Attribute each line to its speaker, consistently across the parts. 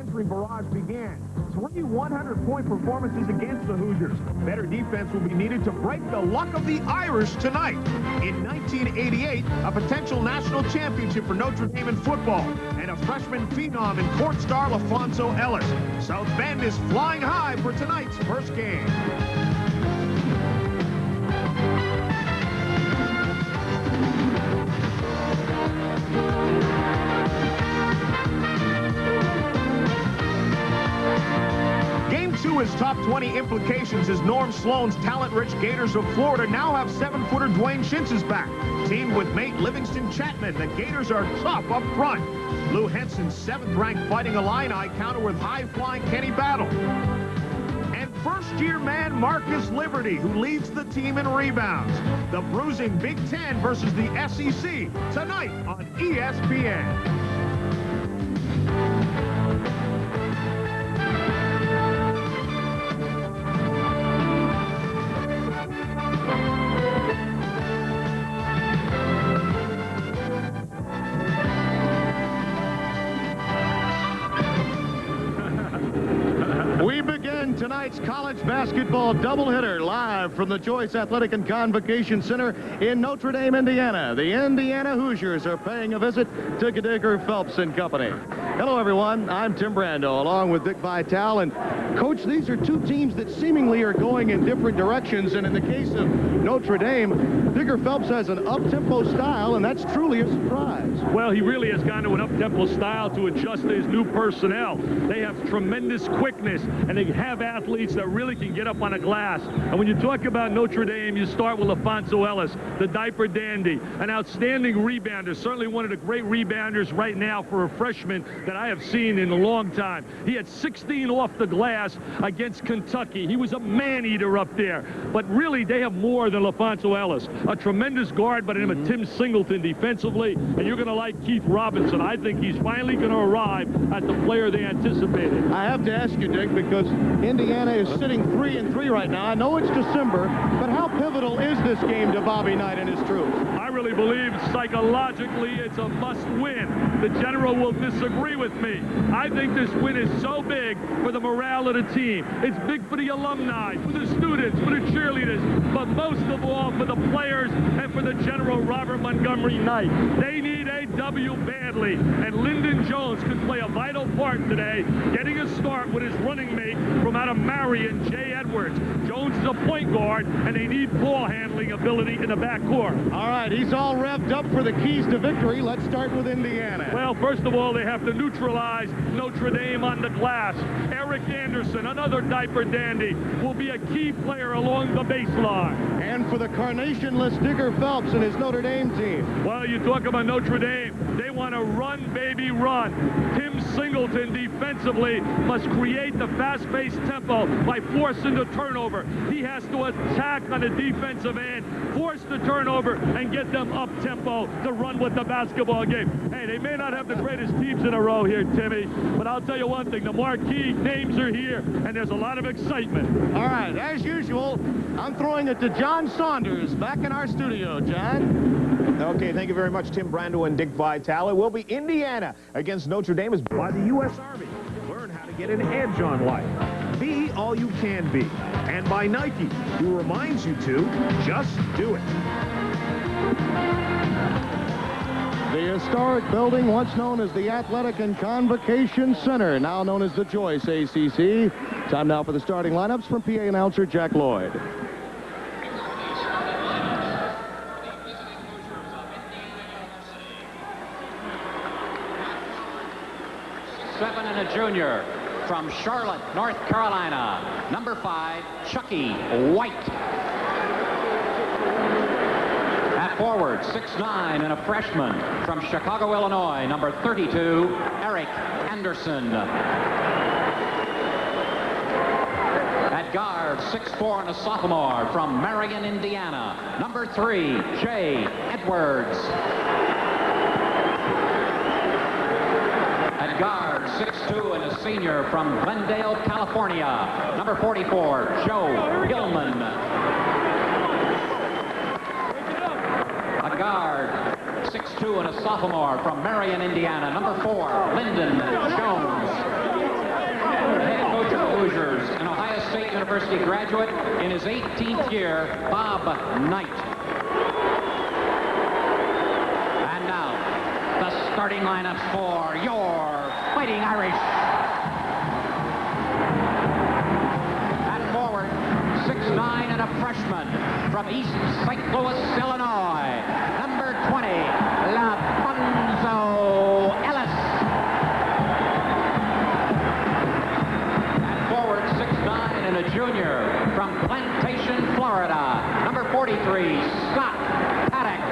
Speaker 1: answering barrage began. 3 100-point performances against the Hoosiers. Better defense will be needed to break the luck of the Irish tonight. In 1988, a potential national championship for Notre Dame in football, and a freshman phenom in court star Alfonso Ellis. South Bend is flying high for tonight's first game. Game 2 is top 20 implications as Norm Sloan's talent-rich Gators of Florida now have 7-footer Dwayne Shintz's back. Teamed with mate Livingston Chapman, the Gators are tough up front. Lou Henson's 7th-ranked Fighting Illini counter with high-flying Kenny Battle. And first-year man Marcus Liberty, who leads the team in rebounds. The bruising Big Ten versus the SEC tonight on ESPN. Tonight's college basketball doubleheader live from the Joyce Athletic and Convocation Center in Notre Dame, Indiana. The Indiana Hoosiers are paying a visit to Digger Phelps and Company. Hello, everyone. I'm Tim Brando, along with Dick Vitale. And, Coach, these are two teams that seemingly are going in different directions. And in the case of Notre Dame, Digger Phelps has an up-tempo style, and that's truly a surprise.
Speaker 2: Well, he really has gone to an up-tempo style to adjust to his new personnel. They have tremendous quickness, and they have athletes that really can get up on a glass. And when you talk about Notre Dame, you start with Alfonso Ellis, the diaper dandy, an outstanding rebounder, certainly one of the great rebounders right now for a freshman that I have seen in a long time. He had 16 off the glass against Kentucky. He was a man-eater up there. But really, they have more than Alfonso Ellis. A tremendous guard, but in him a Tim Singleton defensively, and you're going to like Keith Robinson. I think he's finally going to arrive at the player they anticipated.
Speaker 1: I have to ask you, Dick, because Indiana is sitting 3-3 right now. I know it's December, but how pivotal is this game to Bobby Knight and his troops?
Speaker 2: I really believe psychologically it's a must-win. The general will disagree with me. I think this win is so big for the morale of the team. It's big for the alumni, for the students, for the cheerleaders, but most of all for the players and for the general Robert Montgomery Knight. They need a W badly, and Lyndon Jones could play a vital part today, getting a start with his running mate from out of Marion, Jay Edwards. Jones is a point guard, and they need ball handling ability in the backcourt.
Speaker 1: All right, he's all revved up for the keys to victory. Let's start with Indiana.
Speaker 2: Well, first of all, they have to neutralize Notre Dame on the glass. Eric Anderson, another diaper dandy, will be a key player along the baseline.
Speaker 1: And for the carnation-less Digger Phelps and his Notre Dame team.
Speaker 2: Well, you talk about Notre Dame. They want to run, baby, run. Tim Singleton defensively must create the fast-paced tempo by forcing the turnover. He has to attack on the defensive end, force the turnover, and get them up-tempo to run with the basketball game. Hey, they may not have the greatest teams in a row here, Timmy, but I'll tell you one thing. The marquee names are here, and there's a lot of excitement.
Speaker 1: All right, as usual, I'm throwing it to John Saunders back in our studio. John?
Speaker 3: Okay, thank you very much, Tim Brando and Dick Vitale. It will be Indiana against Notre Dame
Speaker 1: by the U.S. Army. Learn how to get an edge on life. Be all you can be. And by Nike, who reminds you to just do it. The historic building, once known as the Athletic and Convocation Center, now known as the Joyce ACC. Time now for the starting lineups from PA announcer Jack Lloyd.
Speaker 4: 7 and a junior from Charlotte, North Carolina. Number 5, Chucky White. At forward, 6'9" and a freshman from Chicago, Illinois. Number 32, Eric Anderson. At guard, 6'4" and a sophomore from Marion, Indiana. Number 3, Jay Edwards. At guard, 6'2" and a senior from Glendale, California. Number 44, Joe Gilman. At guard, 6'2" and a sophomore from Marion, Indiana. Number 4, Lyndon Jones. Hoosiers, an Ohio State University graduate in his 18th year, Bob Knight. And now, the starting lineups for your Fighting Irish. At forward, 6'9" and a freshman from East St. Louis, Illinois, number 20, LaFonso Ellis. At forward, 6'9" and a junior from Plantation, Florida, number 43, Scott Paddock.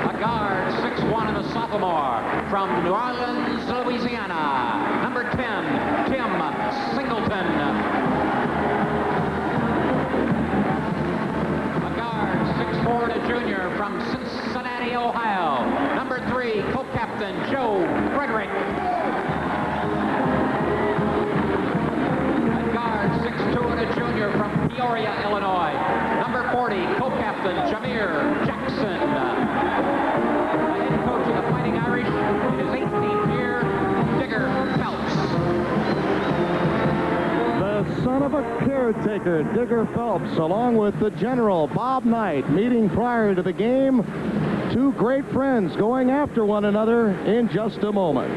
Speaker 4: A guard, 6'1" and a sophomore from New Orleans, Louisiana, number 10, Tim Singleton. A guard, 6'4" and a junior from Cincinnati, Ohio, number 3, co-captain Joe Frederick. A guard, 6'2" and a junior from Peoria, Illinois, number 40, co-captain Jameer Jackson. The head coach of the Fighting Irish in his 18th year, Digger Phelps.
Speaker 5: The son of a caretaker, Digger Phelps, along with the general, Bob Knight, meeting prior to the game. Two great friends going after one another in just a moment.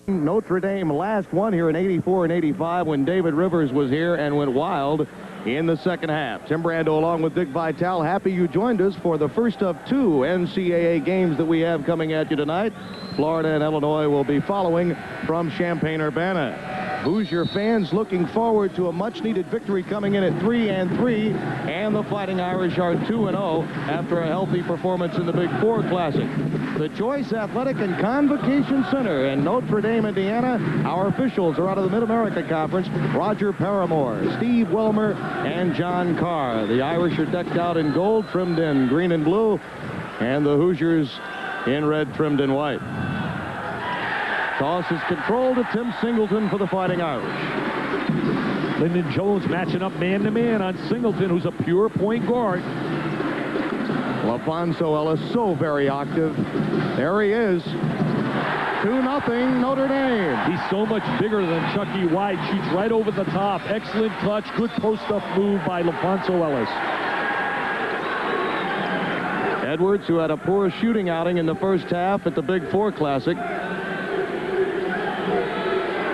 Speaker 5: Notre Dame last won here in '84 and '85 when David Rivers was here and went wild in the second half. Tim Brando along with Dick Vitale. Happy you joined us for the first of 2 NCAA games that we have coming at you tonight. Florida and Illinois will be following from Champaign-Urbana. Hoosier fans looking forward to a much-needed victory coming in at 3-3, and the Fighting Irish are 2-0 after a healthy performance in the Big Four Classic. The Joyce Athletic and Convocation Center in Notre Dame, Indiana. Our officials are out of the Mid-America Conference, Roger Paramore, Steve Wilmer, and John Carr. The Irish are decked out in gold, trimmed in green and blue, and the Hoosiers in red, trimmed in white. Toss is controlled to Tim Singleton for the Fighting Irish.
Speaker 2: Lyndon Jones matching up man-to-man on Singleton, who's a pure point guard.
Speaker 5: LaFonso Ellis, so very active. There he is. 2-0 Notre Dame.
Speaker 2: He's so much bigger than Chucky White. Shoots right over the top. Excellent touch. Good post-up move by LaFonso Ellis.
Speaker 5: Edwards, who had a poor shooting outing in the first half at the Big Four Classic.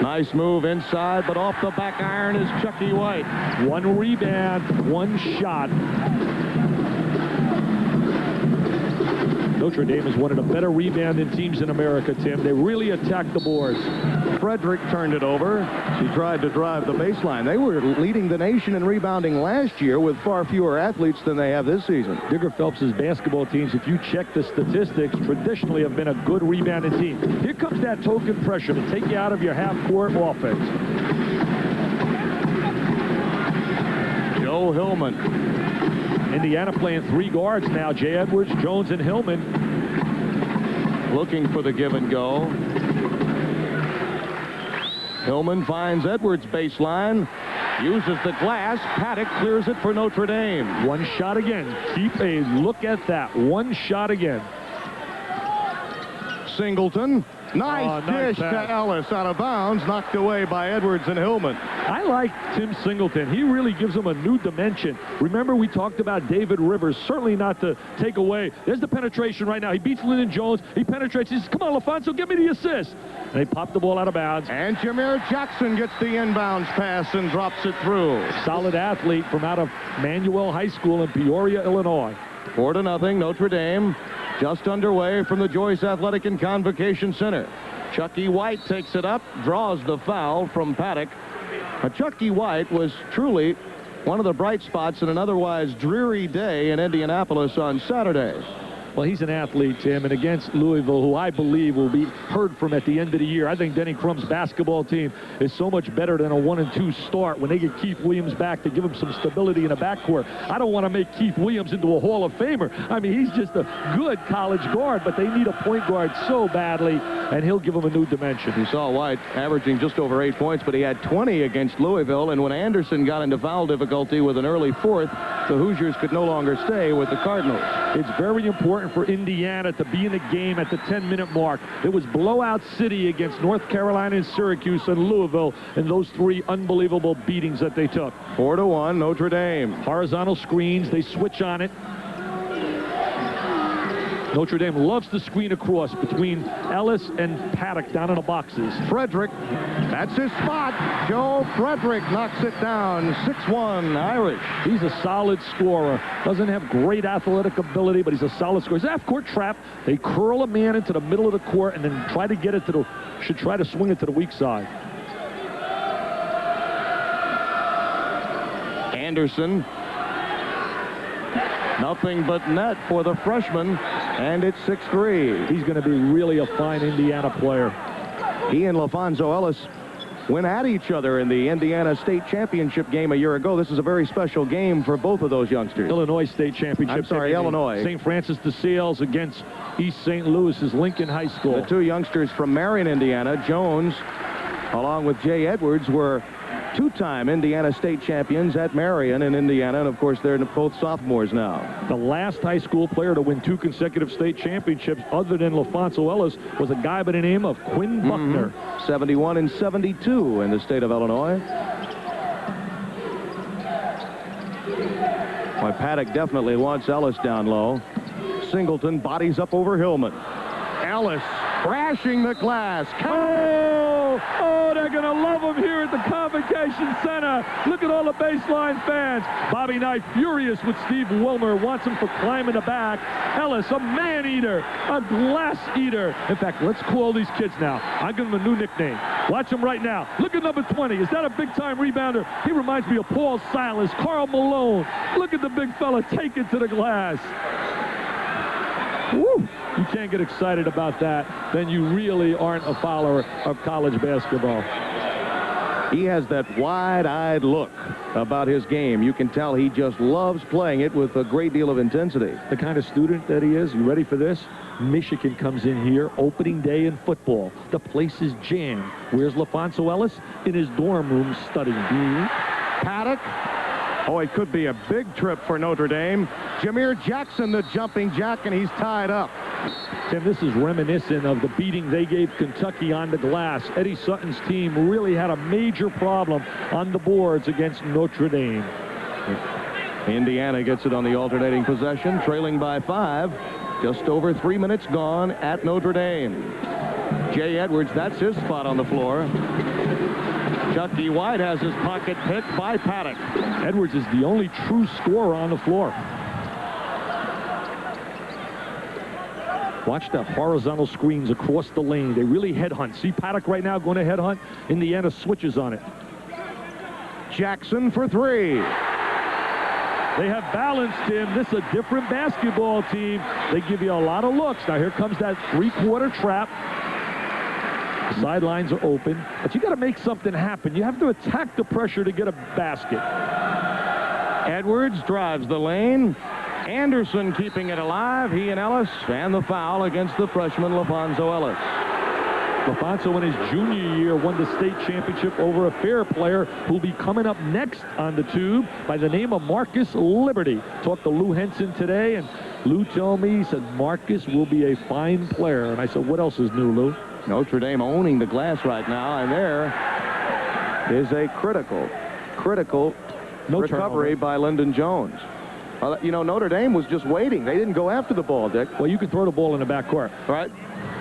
Speaker 5: Nice move inside, but off the back iron is Chucky White.
Speaker 2: 1 rebound, 1 shot. Notre Dame is one of the better rebounding teams in America, Tim. They really attack the boards.
Speaker 5: Frederick turned it over. She tried to drive the baseline. They were leading the nation in rebounding last year with far fewer athletes than they have this season.
Speaker 2: Digger Phelps' basketball teams, if you check the statistics, traditionally have been a good rebounding team. Here comes that token pressure to take you out of your half-court offense.
Speaker 5: Joe Hillman.
Speaker 2: Indiana playing 3 guards now. Jay Edwards, Jones, and Hillman.
Speaker 5: Looking for the give and go. Hillman finds Edwards baseline. Uses the glass. Paddock clears it for Notre Dame.
Speaker 2: 1 shot again. Keep a look at that. 1 shot again.
Speaker 5: Singleton. Nice dish
Speaker 2: pass
Speaker 5: to Ellis, out of bounds, knocked away by Edwards and Hillman.
Speaker 2: I like Tim Singleton. He really gives them a new dimension. Remember, we talked about David Rivers, certainly not to take away. There's the penetration right now. He beats Lyndon Jones. He penetrates. He says, come on, LaFonso, give me the assist. And they pop the ball out of bounds.
Speaker 5: And Jameer Jackson gets the inbounds pass and drops it through.
Speaker 2: Solid athlete from out of Manuel High School in Peoria, Illinois.
Speaker 5: 4-0, Notre Dame. Just underway from the Joyce Athletic and Convocation Center. Chucky White takes it up, draws the foul from Paddock. Chucky White was truly one of the bright spots in an otherwise dreary day in Indianapolis on Saturday.
Speaker 2: Well, he's an athlete, Tim, and against Louisville, who I believe will be heard from at the end of the year. I think Denny Crum's basketball team is so much better than a 1-2 start when they get Keith Williams back to give him some stability in the backcourt. I don't want to make Keith Williams into a Hall of Famer. I mean, he's just a good college guard, but they need a point guard so badly, and he'll give them a new dimension.
Speaker 5: You saw White averaging just over 8 points, but he had 20 against Louisville, and when Anderson got into foul difficulty with an early fourth, the Hoosiers could no longer stay with the Cardinals.
Speaker 2: It's very important for Indiana to be in the game at the 10-minute mark. It was blowout city against North Carolina and Syracuse and Louisville in those 3 unbelievable beatings that they took.
Speaker 5: 4-1 Notre Dame.
Speaker 2: Horizontal screens, they switch on it. Notre Dame loves to screen across between Ellis and Paddock down in the boxes.
Speaker 5: Frederick, that's his spot. Joe Frederick knocks it down. 6-1 Irish.
Speaker 2: He's a solid scorer. Doesn't have great athletic ability, but he's a solid scorer. He's a half-court trap. They curl a man into the middle of the court and then try to get it to the, should try to swing it to the weak side.
Speaker 5: Anderson. Nothing but net for the freshman, and it's 6-3.
Speaker 2: He's going to be really a fine Indiana player.
Speaker 5: He and LaFonso Ellis went at each other in the Indiana State Championship game a year ago. This is a very special game for both of those youngsters.
Speaker 2: Illinois State Championship.
Speaker 5: I'm sorry, Illinois.
Speaker 2: St. Francis de Sales against East St. Louis's Lincoln High School.
Speaker 5: The 2 youngsters from Marion, Indiana, Jones, along with Jay Edwards, were 2-time Indiana State champions at Marion in Indiana, and of course they're both sophomores now.
Speaker 2: The last high school player to win 2 consecutive state championships other than LaFonso Ellis was a guy by the name of Quinn Buckner.
Speaker 5: 71 and 72 in the state of Illinois. Boy, Paddock definitely wants Ellis down low. Singleton bodies up over Hillman. Ellis crashing the glass.
Speaker 2: Oh, they're going to love him here at the Convocation Center. Look at all the baseline fans. Bobby Knight furious with Steve Wilmer. Wants him for climbing the back. Ellis, a man-eater, a glass-eater. In fact, let's call these kids now. I'm giving them a new nickname. Watch them right now. Look at number 20. Is that a big-time rebounder? He reminds me of Paul Silas, Karl Malone. Look at the big fella take it to the glass. Woo! You can't get excited about that, then you really aren't a follower of college basketball.
Speaker 5: He has that wide-eyed look about his game. You can tell he just loves playing it with a great deal of intensity.
Speaker 2: The kind of student that he is. You ready for this? Michigan comes in here, opening day in football. The place is jammed. Where's LaFonso Ellis? In his dorm room studying.
Speaker 5: Paddock. Oh, it could be a big trip for Notre Dame. Jameer Jackson, the jumping jack, and he's tied up.
Speaker 2: Tim, this is reminiscent of the beating they gave Kentucky on the glass. Eddie Sutton's team really had a major problem on the boards against Notre Dame.
Speaker 5: Indiana gets it on the alternating possession, trailing by 5. Just over 3 minutes gone at Notre Dame. Jay Edwards, that's his spot on the floor. Chucky White has his pocket picked by Paddock.
Speaker 2: Edwards is the only true scorer on the floor. Watch the horizontal screens across the lane. They really headhunt. See Paddock right now going to headhunt. Indiana switches on it.
Speaker 5: Jackson for 3.
Speaker 2: They have balance, Tim. This is a different basketball team. They give you a lot of looks. Now here comes that 3-quarter trap. The sidelines are open, but you got to make something happen. You have to attack the pressure to get a basket.
Speaker 5: Edwards drives the lane. Anderson keeping it alive. He and Ellis, and the foul against the freshman LaFonso Ellis.
Speaker 2: LaFonso in his junior year won the state championship over a fair player who'll be coming up next on the tube by the name of Marcus Liberty. Talked to Lou Henson today, and Lou told me, he said, Marcus will be a fine player. And I said, what else is new, Lou?
Speaker 5: Notre Dame owning the glass right now, and there is a critical recovery by Lyndon Jones. You know, Notre Dame was just waiting. They didn't go after the ball, Dick.
Speaker 2: Well, you can throw the ball in the backcourt.
Speaker 5: All right.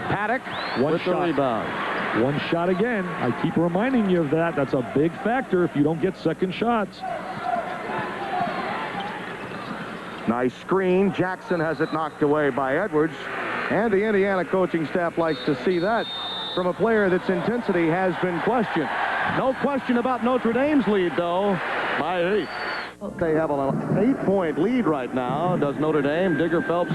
Speaker 5: Paddock with the rebound.
Speaker 2: One shot again. I keep reminding you of that. That's a big factor if you don't get second shots.
Speaker 5: Nice screen. Jackson has it knocked away by Edwards. And the Indiana coaching staff likes to see that from a player that's intensity has been questioned. No question about Notre Dame's lead, though, by 8. They have an 8-point lead right now, does Notre Dame. Digger Phelps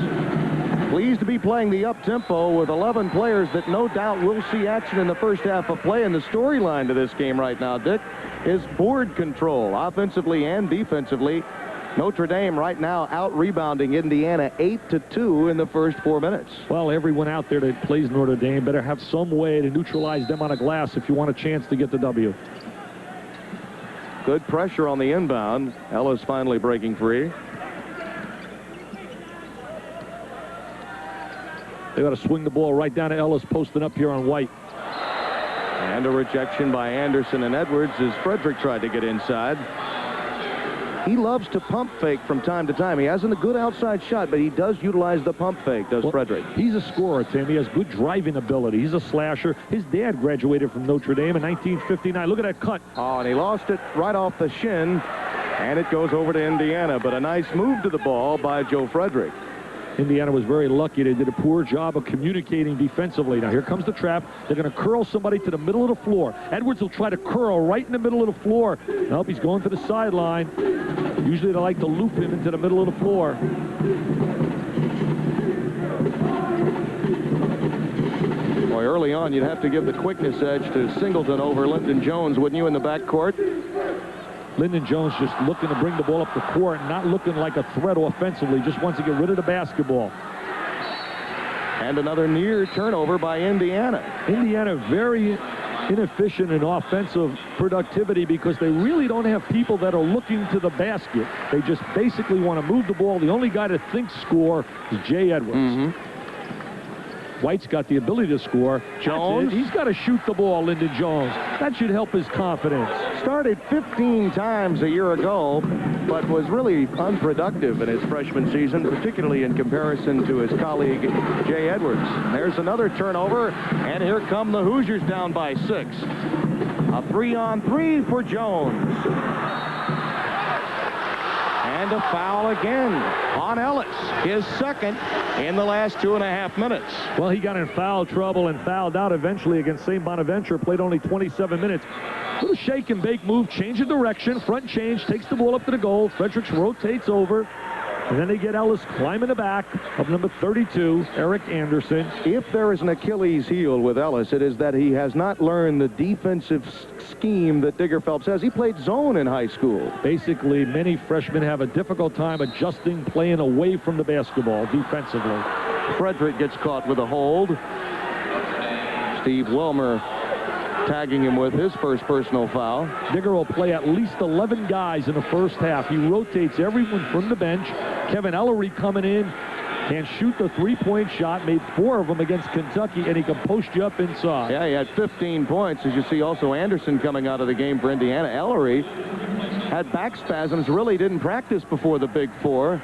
Speaker 5: pleased to be playing the up-tempo with 11 players that no doubt will see action in the first half of play. And the storyline to this game right now, Dick, is board control, offensively and defensively. Notre Dame right now out-rebounding Indiana 8-2 in the first 4 minutes.
Speaker 2: Well, everyone out there that plays Notre Dame better have some way to neutralize them on a glass if you want a chance to get the W.
Speaker 5: Good pressure on the inbound. Ellis finally breaking free.
Speaker 2: They got to swing the ball right down to Ellis, posting up here on White.
Speaker 5: And a rejection by Anderson and Edwards as Frederick tried to get inside. He loves to pump fake from time to time. He hasn't a good outside shot, but he does utilize the pump fake, does Frederick.
Speaker 2: He's a scorer, Tim. He has good driving ability. He's a slasher. His dad graduated from Notre Dame in 1959. Look at that cut.
Speaker 5: Oh, and he lost it right off the shin, and it goes over to Indiana. But a nice move to the ball by Joe Frederick.
Speaker 2: Indiana was very lucky. They did a poor job of communicating defensively. Now, here comes the trap. They're going to curl somebody to the middle of the floor. Edwards will try to curl right in the middle of the floor. Nope, he's going to the sideline. Usually they like to loop him into the middle of the floor.
Speaker 5: Boy, early on, you'd have to give the quickness edge to Singleton over Lyndon Jones, wouldn't you, in the backcourt?
Speaker 2: Lyndon Jones just looking to bring the ball up the court, not looking like a threat offensively, just wants to get rid of the basketball.
Speaker 5: And another near turnover by Indiana.
Speaker 2: Indiana very inefficient in offensive productivity because they really don't have people that are looking to the basket. They just basically want to move the ball. The only guy to think score is Jay Edwards. White's got the ability to score.
Speaker 5: Jones.
Speaker 2: He's got to shoot the ball, Lyndon Jones. That should help his confidence.
Speaker 5: Started 15 times a year ago, but was really unproductive in his freshman season, particularly in comparison to his colleague, Jay Edwards. There's another turnover, and here come the Hoosiers down by 6. A 3-on-3 for Jones. And a foul again on Ellis, his second in the last 2.5 minutes.
Speaker 2: Well, he got in foul trouble and fouled out eventually against St. Bonaventure. Played only 27 minutes. Little shake and bake move, change of direction, front change, takes the ball up to the goal. Fredericks rotates over. And then they get Ellis climbing the back of number 32, Eric Anderson.
Speaker 5: If there is an Achilles heel with Ellis, it is that he has not learned the defensive scheme that Digger Phelps has. He played zone in high school.
Speaker 2: Basically, many freshmen have a difficult time adjusting, playing away from the basketball defensively.
Speaker 5: Frederick gets caught with a hold. Steve Wilmer tagging him with his first personal foul.
Speaker 2: Digger will play at least 11 guys in the first half. He rotates everyone from the bench. Kevin Ellery coming in, can shoot the three-point shot, made 4 of them against Kentucky, and he can post you up inside.
Speaker 5: Yeah, he had 15 points. As you see, also Anderson coming out of the game for Indiana. Ellery had back spasms, really didn't practice before the Big Four,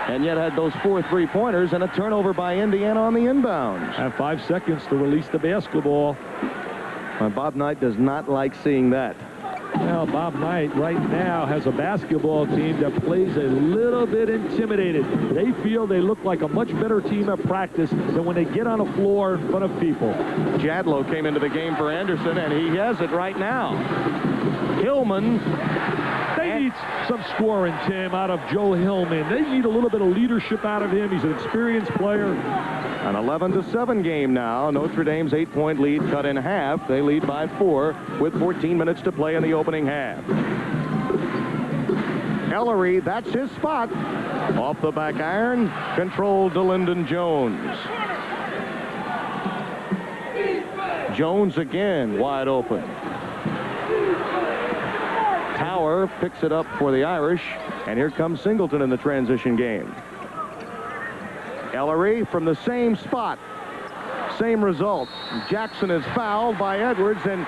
Speaker 5: and yet had those 4 3-pointers and a turnover by Indiana on the inbounds.
Speaker 2: Have 5 seconds to release the basketball.
Speaker 5: Bob Knight does not like seeing that.
Speaker 2: Well, Bob Knight right now has a basketball team that plays a little bit intimidated. They feel they look like a much better team at practice than when they get on a floor in front of people.
Speaker 5: Jadlow came into the game for Anderson, and he has it right now. Hillman.
Speaker 2: They need some scoring, Tim, out of Joe Hillman. They need a little bit of leadership out of him. He's an experienced player.
Speaker 5: An 11-7 game now. Notre Dame's 8-point lead cut in half. They lead by 4 with 14 minutes to play in the opening half. Ellery, that's his spot. Off the back iron, controlled to Lyndon Jones. Jones again, wide open. Tower picks it up for the Irish, and here comes Singleton in the transition game. Ellery from the same spot. Same result. Jackson is fouled by Edwards, and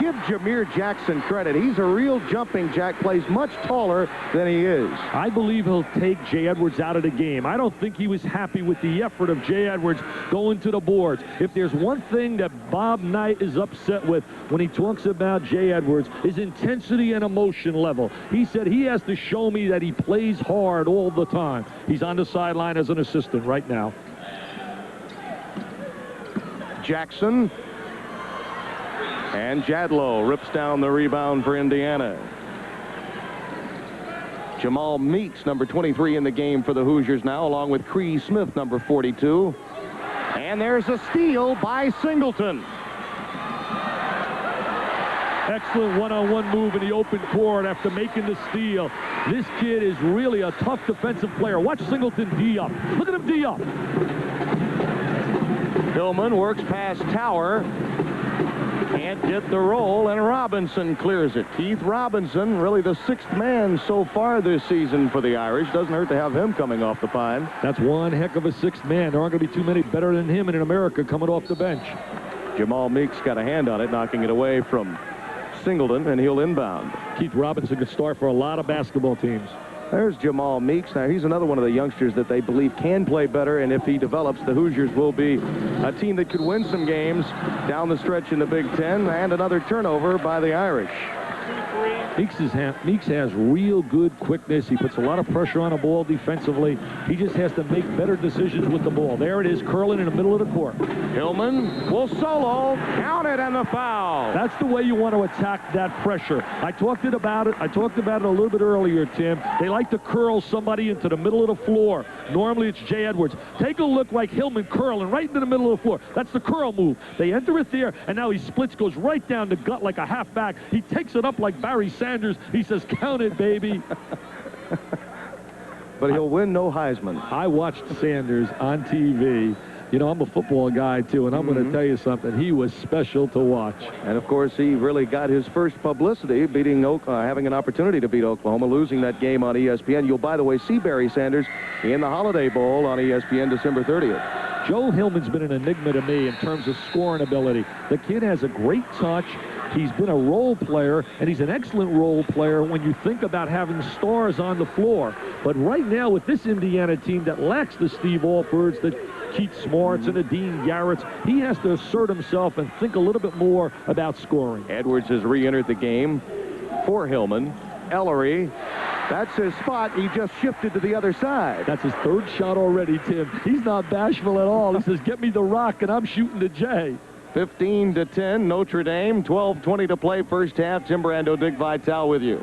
Speaker 5: give Jameer Jackson credit. He's a real jumping jack, plays much taller than he is.
Speaker 2: I believe he'll take Jay Edwards out of the game. I don't think he was happy with the effort of Jay Edwards going to the boards. If there's one thing that Bob Knight is upset with when he talks about Jay Edwards, is intensity and emotion level. He said he has to show me that he plays hard all the time. He's on the sideline as an assistant right now.
Speaker 5: Jackson. And Jadlow rips down the rebound for Indiana. Jamal Meeks, number 23 in the game for the Hoosiers now, along with Cree Smith, number 42. And there's a steal by Singleton.
Speaker 2: Excellent one-on-one move in the open court after making the steal. This kid is really a tough defensive player. Watch Singleton D up. Look at him D up.
Speaker 5: Hillman works past Tower. Can't get the roll, and Robinson clears it. Keith Robinson, really the 6th man so far this season for the Irish. Doesn't hurt to have him coming off the pine.
Speaker 2: That's one heck of a 6th man. There aren't going to be too many better than him in America coming off the bench.
Speaker 5: Jamal Meeks got a hand on it, knocking it away from Singleton, and he'll inbound.
Speaker 2: Keith Robinson could start for a lot of basketball teams.
Speaker 5: There's Jamal Meeks. Now, he's another one of the youngsters that they believe can play better, and if he develops, the Hoosiers will be a team that could win some games down the stretch in the Big Ten, and another turnover by the Irish.
Speaker 2: Meeks has real good quickness. He puts a lot of pressure on the ball defensively. He just has to make better decisions with the ball. There it is, curling in the middle of the court.
Speaker 5: Hillman will solo, count it, and the foul.
Speaker 2: That's the way you want to attack that pressure. I talked about it a little bit earlier, Tim. They like to curl somebody into the middle of the floor. Normally it's Jay Edwards. Take a look like Hillman curling right into the middle of the floor. That's the curl move. They enter it there, and now he splits, goes right down the gut like a halfback. He takes it up like Barry Sanders. He says, count it, baby.
Speaker 5: But he'll win no Heisman.
Speaker 2: I watched Sanders on TV. You know, I'm a football guy, too, and I'm going to tell you something. He was special to watch.
Speaker 5: And, of course, he really got his first publicity, having an opportunity to beat Oklahoma, losing that game on ESPN. You'll, by the way, see Barry Sanders in the Holiday Bowl on ESPN December 30th.
Speaker 2: Joe Hillman's been an enigma to me in terms of scoring ability. The kid has a great touch. He's been a role player, and he's an excellent role player when you think about having stars on the floor. But right now, with this Indiana team that lacks the Steve Alfords, the Keith Smarts, and the Dean Garretts, he has to assert himself and think a little bit more about scoring.
Speaker 5: Edwards has re-entered the game for Hillman. Ellery, that's his spot. He just shifted to the other side.
Speaker 2: That's his 3rd shot already, Tim. He's not bashful at all. He says, get me the rock, and I'm shooting to Jay.
Speaker 5: 15-10, Notre Dame. 12:20 to play first half. Tim Brando, Dick Vitale with you.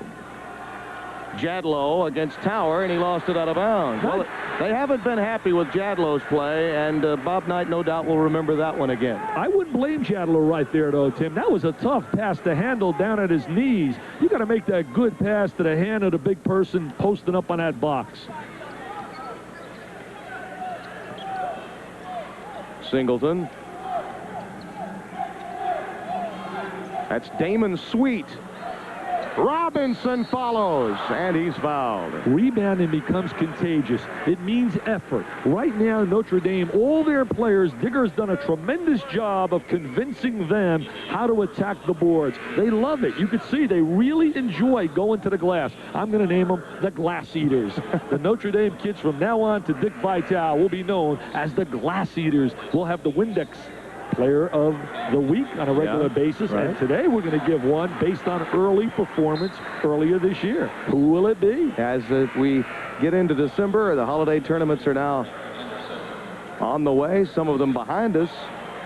Speaker 5: Jadlow against Tower, and he lost it out of bounds. Well, they haven't been happy with Jadlow's play, and Bob Knight no doubt will remember that one again.
Speaker 2: I wouldn't blame Jadlow right there, though, Tim. That was a tough pass to handle down at his knees. You got to make that good pass to the hand of the big person posting up on that box.
Speaker 5: Singleton. That's Damon Sweet. Robinson follows, and he's fouled.
Speaker 2: Rebounding becomes contagious. It means effort. Right now, Notre Dame, all their players, Digger's done a tremendous job of convincing them how to attack the boards. They love it. You can see they really enjoy going to the glass. I'm going to name them the Glass Eaters. The Notre Dame kids from now on to Dick Vitale will be known as the Glass Eaters. We'll have the Windex Player of the Week on a regular basis, right. And today we're going to give one based on early performance earlier this year. Who will it be?
Speaker 5: As we get into December, the holiday tournaments are now on the way, some of them behind us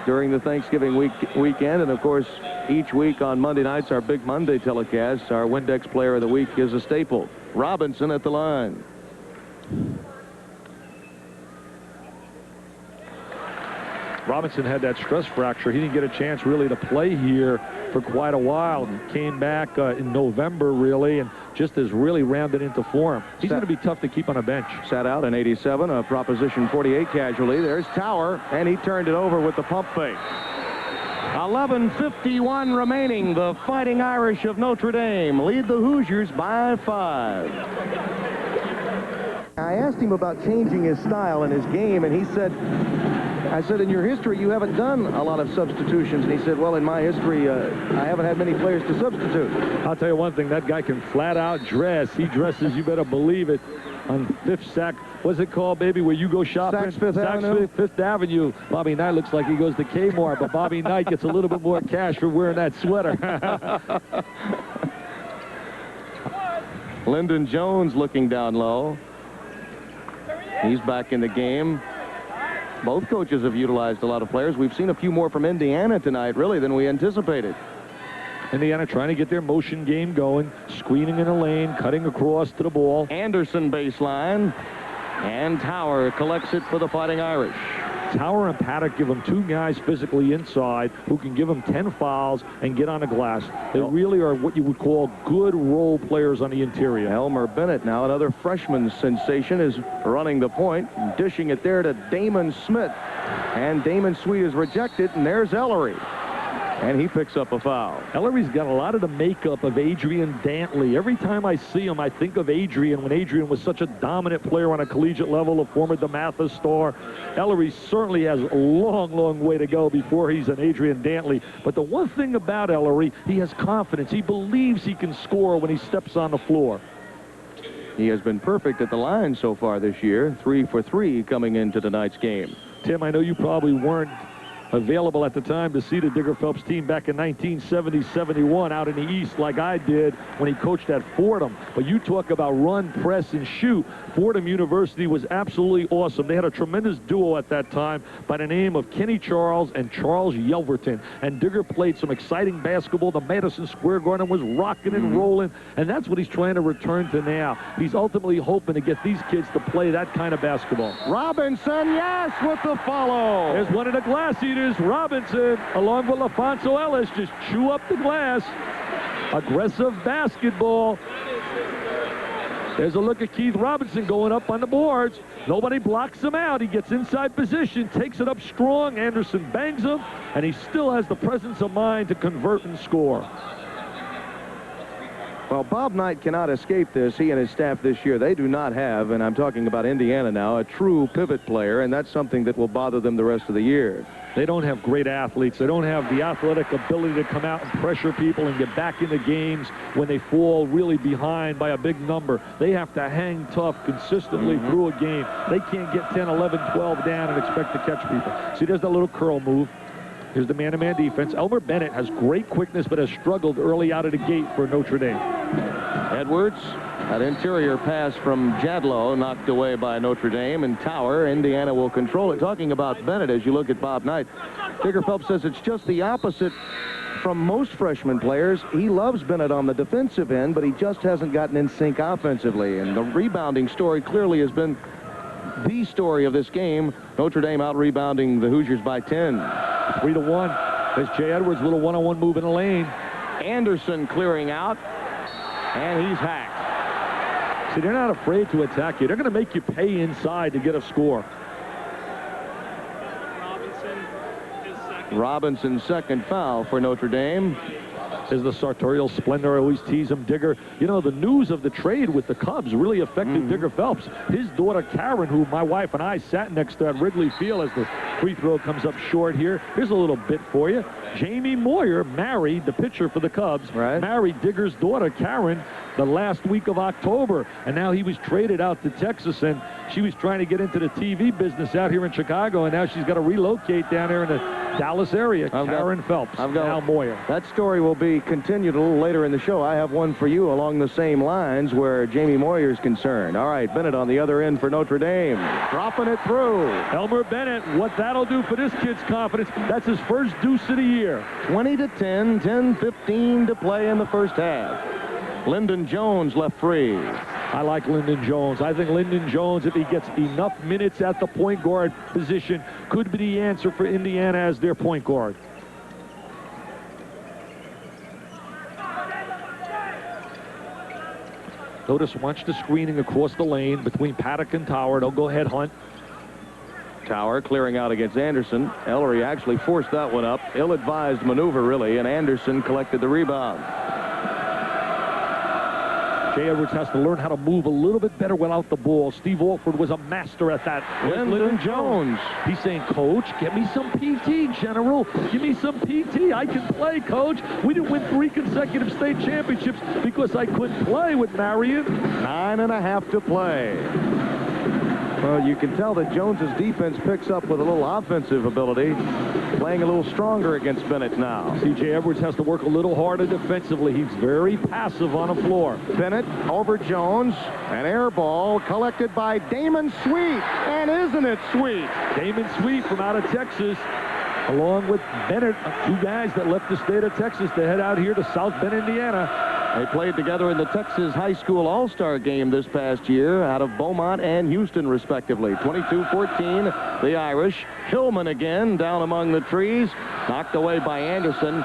Speaker 5: during the Thanksgiving weekend, and of course each week on Monday nights, our Big Monday telecast, our Windex Player of the Week is a staple. Robinson at the line.
Speaker 2: Robinson had that stress fracture. He didn't get a chance really to play here for quite a while. Came back in November, really, and just has really rounded into form. He's going to be tough to keep on a bench.
Speaker 5: Sat out in 87, a Proposition 48 casualty. There's Tower, and he turned it over with the pump fake. 11:51 remaining. The Fighting Irish of Notre Dame lead the Hoosiers by 5. I asked him about changing his style and his game, and he said, I said, in your history, you haven't done a lot of substitutions. And he said, well, in my history, I haven't had many players to substitute.
Speaker 2: I'll tell you one thing, that guy can flat out dress. He dresses, you better believe it, on 5th Sack. What's it called, baby, where you go shopping?
Speaker 5: Saks Fifth Avenue.
Speaker 2: Fifth Avenue. Bobby Knight looks like he goes to Kmart, but Bobby Knight gets a little bit more cash for wearing that sweater.
Speaker 5: Lyndon Jones looking down low. He's back in the game. Both coaches have utilized a lot of players. We've seen a few more from Indiana tonight, really, than we anticipated.
Speaker 2: Indiana trying to get their motion game going, screening in a lane, cutting across to the ball.
Speaker 5: Anderson baseline, and Tower collects it for the Fighting Irish.
Speaker 2: Tower and Paddock give them 2 guys physically inside who can give them 10 fouls and get on the glass. They really are what you would call good role players on the interior.
Speaker 5: Elmer Bennett, now another freshman sensation, is running the point, dishing it there to Damon Smith. And Damon Sweet is rejected, and there's Ellery. And he picks up a foul.
Speaker 2: Ellery's got a lot of the makeup of Adrian Dantley. Every time I see him, I think of Adrian when Adrian was such a dominant player on a collegiate level, a former DeMatha star. Ellery certainly has a long, long way to go before he's an Adrian Dantley. But the one thing about Ellery, he has confidence. He believes he can score when he steps on the floor.
Speaker 5: He has been perfect at the line so far this year. 3 for 3 coming into tonight's game.
Speaker 2: Tim, I know you probably weren't available at the time to see the Digger Phelps team back in 1970-71 out in the East like I did when he coached at Fordham. But you talk about run, press, and shoot. Fordham University was absolutely awesome. They had a tremendous duo at that time by the name of Kenny Charles and Charles Yelverton. And Digger played some exciting basketball. The Madison Square Garden was rocking and rolling, and that's what he's trying to return to now. He's ultimately hoping to get these kids to play that kind of basketball.
Speaker 5: Robinson, yes, with the follow.
Speaker 2: There's one of the glass eaters. Robinson, along with LaFonso Ellis, just chew up the glass. Aggressive basketball. There's a look at Keith Robinson going up on the boards. Nobody blocks him out. He gets inside position, takes it up strong. Anderson bangs him, and he still has the presence of mind to convert and score.
Speaker 5: Well, Bob Knight cannot escape this. He and his staff this year, they do not have, and I'm talking about Indiana now, a true pivot player, and that's something that will bother them the rest of the year.
Speaker 2: They don't have great athletes. They don't have the athletic ability to come out and pressure people and get back into games when they fall really behind by a big number. They have to hang tough consistently through a game. They can't get 10, 11, 12 down and expect to catch people. See, there's that little curl move. Here's the man-to-man defense. Elmer Bennett has great quickness but has struggled early out of the gate for Notre Dame.
Speaker 5: Edwards, that interior pass from Jadlow knocked away by Notre Dame, and Tower, Indiana will control it. Talking about Bennett, as you look at Bob Knight, Digger Phelps says it's just the opposite from most freshman players. He loves Bennett on the defensive end, but he just hasn't gotten in sync offensively. And the rebounding story clearly has been the story of this game. Notre Dame out-rebounding the Hoosiers by 10.
Speaker 2: 3-1. There's Jay Edwards, little one-on-one move in the lane.
Speaker 5: Anderson clearing out, and he's hacked.
Speaker 2: See, they're not afraid to attack you. They're going to make you pay inside to get a score.
Speaker 5: Robinson's second foul for Notre Dame.
Speaker 2: Is the sartorial splendor. I always tease him, Digger. You know, the news of the trade with the Cubs really affected Digger Phelps. His daughter, Karen, who my wife and I sat next to at Wrigley Field as the free throw comes up short here. Here's a little bit for you. Jamie Moyer married, the pitcher for the Cubs, married Digger's daughter, Karen, the last week of October. And now he was traded out to Texas, and she was trying to get into the TV business out here in Chicago, and now she's got to relocate down there in the Dallas area. Karen Phelps, now Moyer.
Speaker 5: That story will be continued a little later in the show. I have one for you along the same lines where Jamie Moyer is concerned. All right, Bennett on the other end for Notre Dame. Dropping it through.
Speaker 2: Elmer Bennett, what that'll do for this kid's confidence. That's his first deuce of the year.
Speaker 5: 20-10, 10-15 to play in the first half. Lyndon Jones left free.
Speaker 2: I like Lyndon Jones. I think Lyndon Jones, if he gets enough minutes at the point guard position, could be the answer for Indiana as their point guard. Notice, watch the screening across the lane between Paddock and Tower. They'll go head hunt.
Speaker 5: Tower clearing out against Anderson. Ellery actually forced that one up. Ill-advised maneuver, really, and Anderson collected the rebound.
Speaker 2: Jay Edwards has to learn how to move a little bit better without the ball. Steve Alford was a master at that.
Speaker 5: Lyndon Jones.
Speaker 2: He's saying, Coach, get me some PT, General. Give me some PT. I can play, Coach. We didn't win 3 consecutive state championships because I couldn't play with Marion.
Speaker 5: 9.5 to play. Well, you can tell that Jones's defense picks up with a little offensive ability, playing a little stronger against Bennett now.
Speaker 2: C.J. Edwards has to work a little harder defensively. He's very passive on the floor.
Speaker 5: Bennett over Jones. An air ball collected by Damon Sweet. And isn't it sweet?
Speaker 2: Damon Sweet from out of Texas, along with Bennett, 2 guys that left the state of Texas to head out here to South Bend, Indiana.
Speaker 5: They played together in the Texas High School All-Star game this past year out of Beaumont and Houston, respectively. 22-14, the Irish. Hillman again down among the trees. Knocked away by Anderson.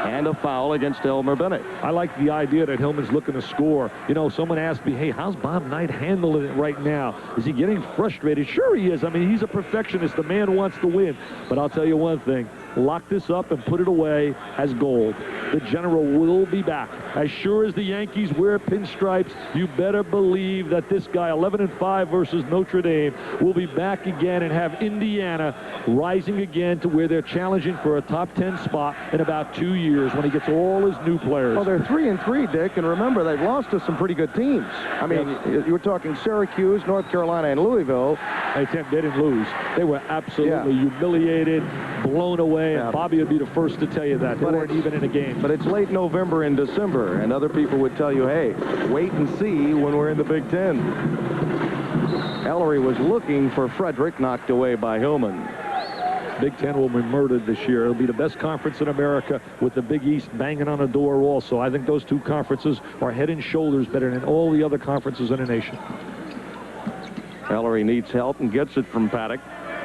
Speaker 5: And a foul against Elmer Bennett.
Speaker 2: I like the idea that Hillman's looking to score. You know, someone asked me, hey, how's Bob Knight handling it right now? Is he getting frustrated? Sure he is. I mean, he's a perfectionist. The man wants to win. But I'll tell you one thing. lock this up and put it away as gold. The General will be back. As sure as the Yankees wear pinstripes, you better believe that this guy, 11-5 versus Notre Dame, will be back again and have Indiana rising again to where they're challenging for a top 10 spot in about 2 years when he gets all his new players.
Speaker 5: Well, they're 3-3, Dick, and remember, they've lost to some pretty good teams. I mean, you were talking Syracuse, North Carolina, and Louisville.
Speaker 2: They didn't lose. They were absolutely humiliated, blown away, and Bobby would be the first to tell you that. They weren't even in a game.
Speaker 5: But it's late November and December, and other people would tell you, hey, wait and see when we're in the Big Ten. Ellery was looking for Frederick, knocked away by Hillman.
Speaker 2: Big Ten will be murdered this year. It'll be the best conference in America with the Big East banging on the door also. I think those two conferences are head and shoulders better than all the other conferences in the nation.
Speaker 5: Ellery needs help and gets it from Paddock.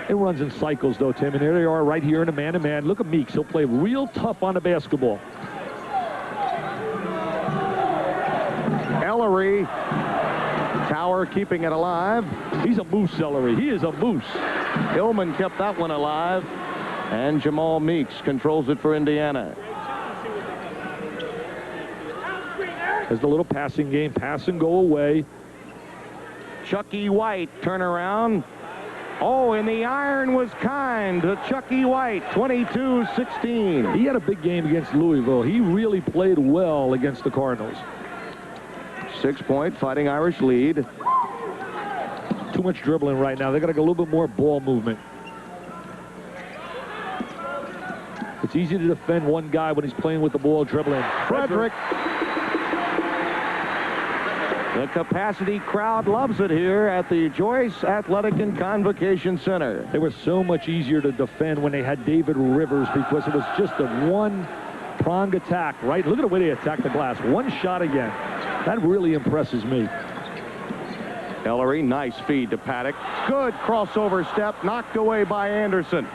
Speaker 2: It runs in cycles, though, Tim, and there they are right here in a man-to-man. Look at Meeks. He'll play real tough on the basketball.
Speaker 5: Ellery. Tower keeping it alive.
Speaker 2: He's a moose, Ellery. He is a moose.
Speaker 5: Hillman kept that one alive. And Jamal Meeks controls it for Indiana.
Speaker 2: There's the little passing game. Pass and go away.
Speaker 5: Chucky White, turnaround. Oh, and the iron was kind to Chucky White, 22-16.
Speaker 2: He had a big game against Louisville. He really played well against the Cardinals.
Speaker 5: 6-point Fighting Irish lead.
Speaker 2: Too much dribbling right now. They got to go a little bit more ball movement. It's easy to defend one guy when he's playing with the ball dribbling.
Speaker 5: Frederick. The capacity crowd loves it here at the Joyce Athletic and Convocation Center.
Speaker 2: They were so much easier to defend when they had David Rivers because it was just a one-pronged attack, right? Look at the way they attack the glass. One shot again. That really impresses me.
Speaker 5: Ellery, nice feed to Paddock. Good crossover step, knocked away by Anderson.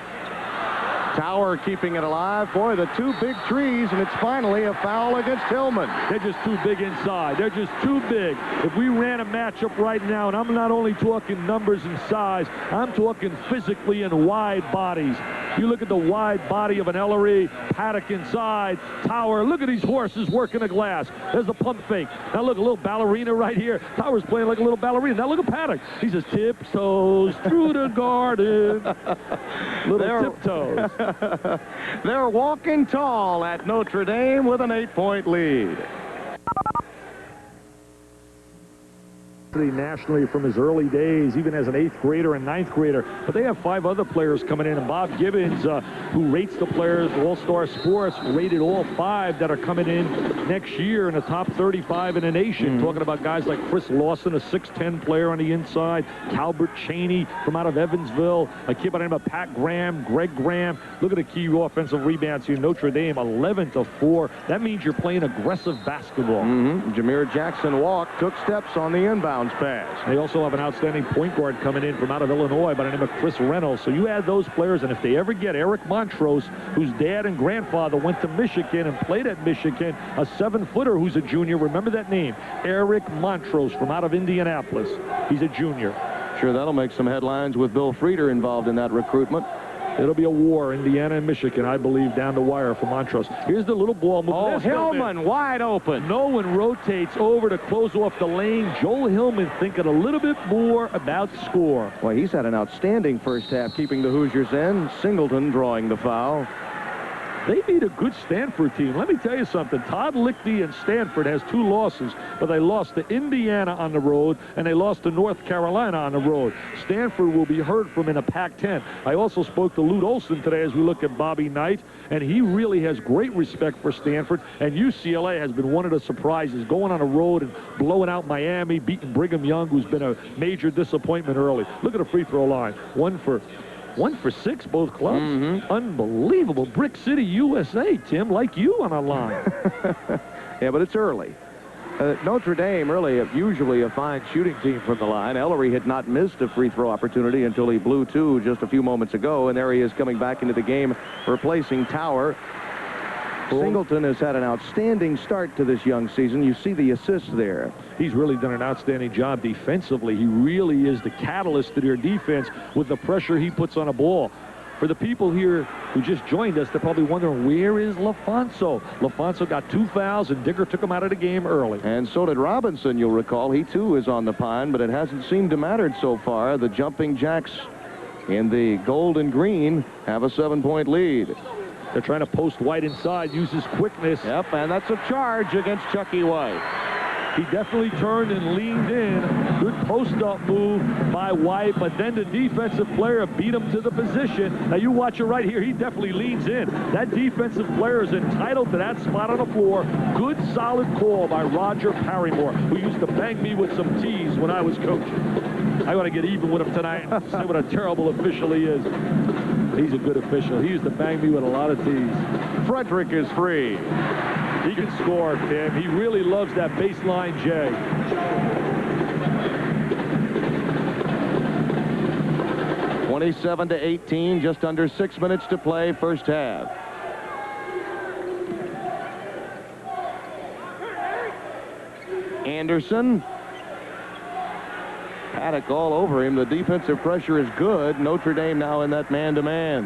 Speaker 5: Tower keeping it alive. Boy, the two big trees, and it's finally a foul against Hillman.
Speaker 2: They're just too big inside. They're just too big. If we ran a matchup right now, and I'm not only talking numbers and size, I'm talking physically and wide bodies. You look at the wide body of an Ellery, Paddock inside, Tower. Look at these horses working the glass. There's the pump fake. Now look, a little ballerina right here. Tower's playing like a little ballerina. Now look at Paddock. He says tiptoes through the garden. Little tiptoes.
Speaker 5: They're walking tall at Notre Dame with an 8-point lead.
Speaker 2: Nationally from his early days, even as an 8th grader and 9th grader. But they have 5 other players coming in, and Bob Gibbons, who rates the players, All-Star Sports, rated all 5 that are coming in next year in the top 35 in the nation. Talking about guys like Chris Lawson, a 6'10 player on the inside, Calbert Cheney from out of Evansville, a kid by the name of Pat Graham, Greg Graham. Look at the key offensive rebounds here. Notre Dame, 11-4. That means you're playing aggressive basketball.
Speaker 5: Jameer Jackson walked, took steps on the inbound pass.
Speaker 2: They also have an outstanding point guard coming in from out of Illinois by the name of Chris Reynolds. So you add those players, and if they ever get Eric Montrose, whose dad and grandfather went to Michigan and played at Michigan, a 7-footer who's a junior. Remember that name, Eric Montrose from out of Indianapolis. He's a junior.
Speaker 5: Sure, that'll make some headlines with Bill Frieder involved in that recruitment.
Speaker 2: It'll be a war, Indiana and Michigan, I believe, down the wire for Montrose. Here's the little ball move.
Speaker 5: Oh, Hillman wide open.
Speaker 2: No one rotates over to close off the lane. Joel Hillman thinking a little bit more about score.
Speaker 5: Well, he's had an outstanding first half, keeping the Hoosiers in. Singleton drawing the foul.
Speaker 2: They beat a good Stanford team. Let me tell you something. Todd Lichty and Stanford has 2 losses, but they lost to Indiana on the road, and they lost to North Carolina on the road. Stanford will be heard from in a Pac-10. I also spoke to Lute Olson today as we look at Bobby Knight, and he really has great respect for Stanford, and UCLA has been one of the surprises, going on the road and blowing out Miami, beating Brigham Young, who's been a major disappointment early. Look at the free throw line. 1 for 6, both clubs. Unbelievable. Brick City, USA, Tim, like you on a line.
Speaker 5: Yeah, but it's early. Notre Dame really usually a fine shooting team from the line. Ellery had not missed a free throw opportunity until he blew 2 just a few moments ago, and there he is coming back into the game, replacing Tower. Singleton has had an outstanding start to this young season. You see the assists there.
Speaker 2: He's really done an outstanding job defensively. He really is the catalyst to their defense with the pressure he puts on a ball. For the people here who just joined us, they're probably wondering, where is LaFonso? LaFonso got 2 fouls, and Digger took him out of the game early.
Speaker 5: And so did Robinson, you'll recall. He, too, is on the pine, but it hasn't seemed to matter so far. The Jumping Jacks in the gold and green have a 7-point lead.
Speaker 2: They're trying to post White inside, uses quickness.
Speaker 5: Yep, and that's a charge against Chucky White.
Speaker 2: He definitely turned and leaned in. Good post-up move by White, but then the defensive player beat him to the position. Now, you watch it right here. He definitely leans in. That defensive player is entitled to that spot on the floor. Good, solid call by Roger Parrymore, who used to bang me with some tees when I was coaching. I want to get even with him tonight and see what a terrible official he is. He's a good official. He used to bang me with a lot of tees.
Speaker 5: Frederick is free.
Speaker 2: He can score, Tim. He really loves that baseline J.
Speaker 5: (27-18), just under 6 minutes to play, first half. Anderson. Paddock all over him. The defensive pressure is good. Notre Dame now in that man-to-man.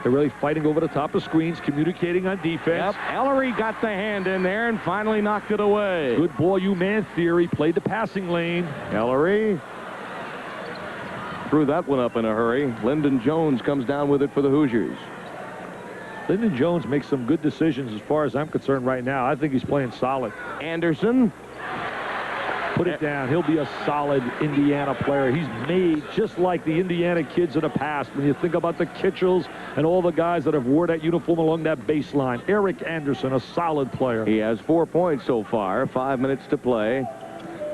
Speaker 2: They're really fighting over the top of screens, communicating on defense.
Speaker 5: Yep, Ellery got the hand in there and finally knocked it away.
Speaker 2: Good ball, you man theory. Played the passing lane.
Speaker 5: Ellery threw that one up in a hurry. Lyndon Jones comes down with it for the Hoosiers.
Speaker 2: Lyndon Jones makes some good decisions as far as I'm concerned right now. I think he's playing solid.
Speaker 5: Anderson.
Speaker 2: Put it down. He'll be a solid Indiana player. He's made just like the Indiana kids in the past. When you think about the Kitchells and all the guys that have wore that uniform along that baseline. Eric Anderson, a solid player.
Speaker 5: He has 4 points so far. 5 minutes to play.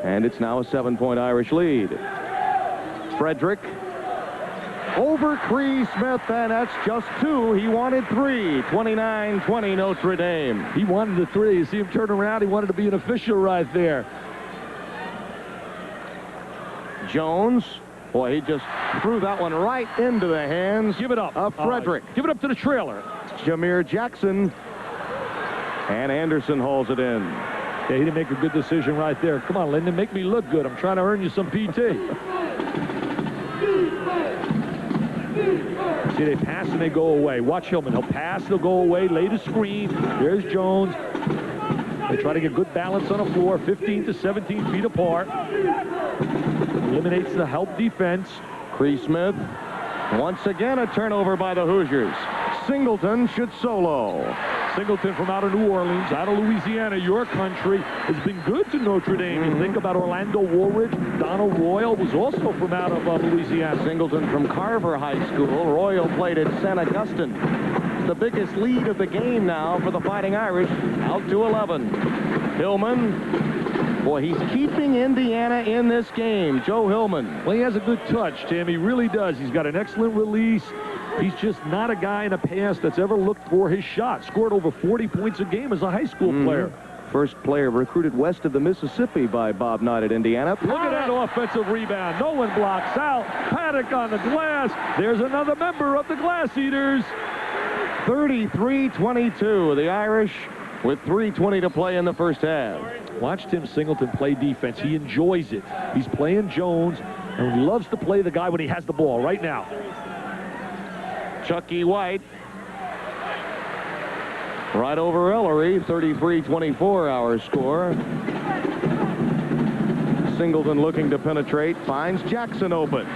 Speaker 5: And it's now a 7-point Irish lead. Frederick over Cree Smith, and that's just 2. He wanted 3. 29-20 Notre Dame.
Speaker 2: He wanted the 3. You see him turn around. He wanted to be an official right there.
Speaker 5: Jones, boy, he just threw that one right into the hands.
Speaker 2: Give it up.
Speaker 5: Of Frederick.
Speaker 2: Give it up to the trailer.
Speaker 5: Jameer Jackson. And Anderson hauls it in.
Speaker 2: Yeah, he didn't make a good decision right there. Come on, Lyndon, make me look good. I'm trying to earn you some PT. See, they pass and they go away. Watch Hillman. He'll pass, he'll go away, lay the screen. There's Jones. They try to get good balance on the floor, 15 to 17 feet apart. Eliminates the help defense.
Speaker 5: Cree Smith. Once again, a turnover by the Hoosiers. Singleton should solo.
Speaker 2: Singleton from out of New Orleans, out of Louisiana, your country, has been good to Notre Dame. You think about Orlando Woolridge. Donald Royal was also from out of Louisiana.
Speaker 5: Singleton from Carver High School. Royal played at St. Augustine. The biggest lead of the game now for the Fighting Irish, out to 11. Hillman, boy, he's keeping Indiana in this game. Joe Hillman.
Speaker 2: Well, he has a good touch, Tim. He really does. He's got an excellent release. He's just not a guy in the past that's ever looked for his shot. Scored over 40 points a game as a high school player.
Speaker 5: First player recruited west of the Mississippi by Bob Knight at Indiana.
Speaker 2: Look at that offensive rebound. No one blocks out. Paddock on the glass. There's another member of the Glass Eaters.
Speaker 5: 33-22. The Irish with 3:20 to play in the first half.
Speaker 2: Watch Tim Singleton play defense. He enjoys it. He's playing Jones, and he loves to play the guy when he has the ball right now.
Speaker 5: Chucky White. Right over Ellery. 33-24 our score. Singleton looking to penetrate. Finds Jackson open.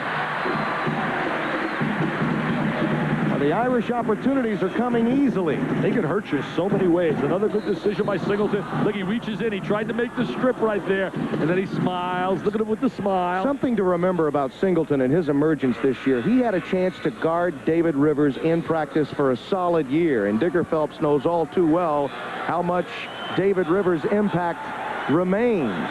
Speaker 5: The Irish opportunities are coming easily.
Speaker 2: They can hurt you so many ways. Another good decision by Singleton. Look, he reaches in. He tried to make the strip right there, and then he smiles. Look at him with the smile.
Speaker 5: Something to remember about Singleton and his emergence this year. He had a chance to guard David Rivers in practice for a solid year, and Digger Phelps knows all too well how much David Rivers' impact remains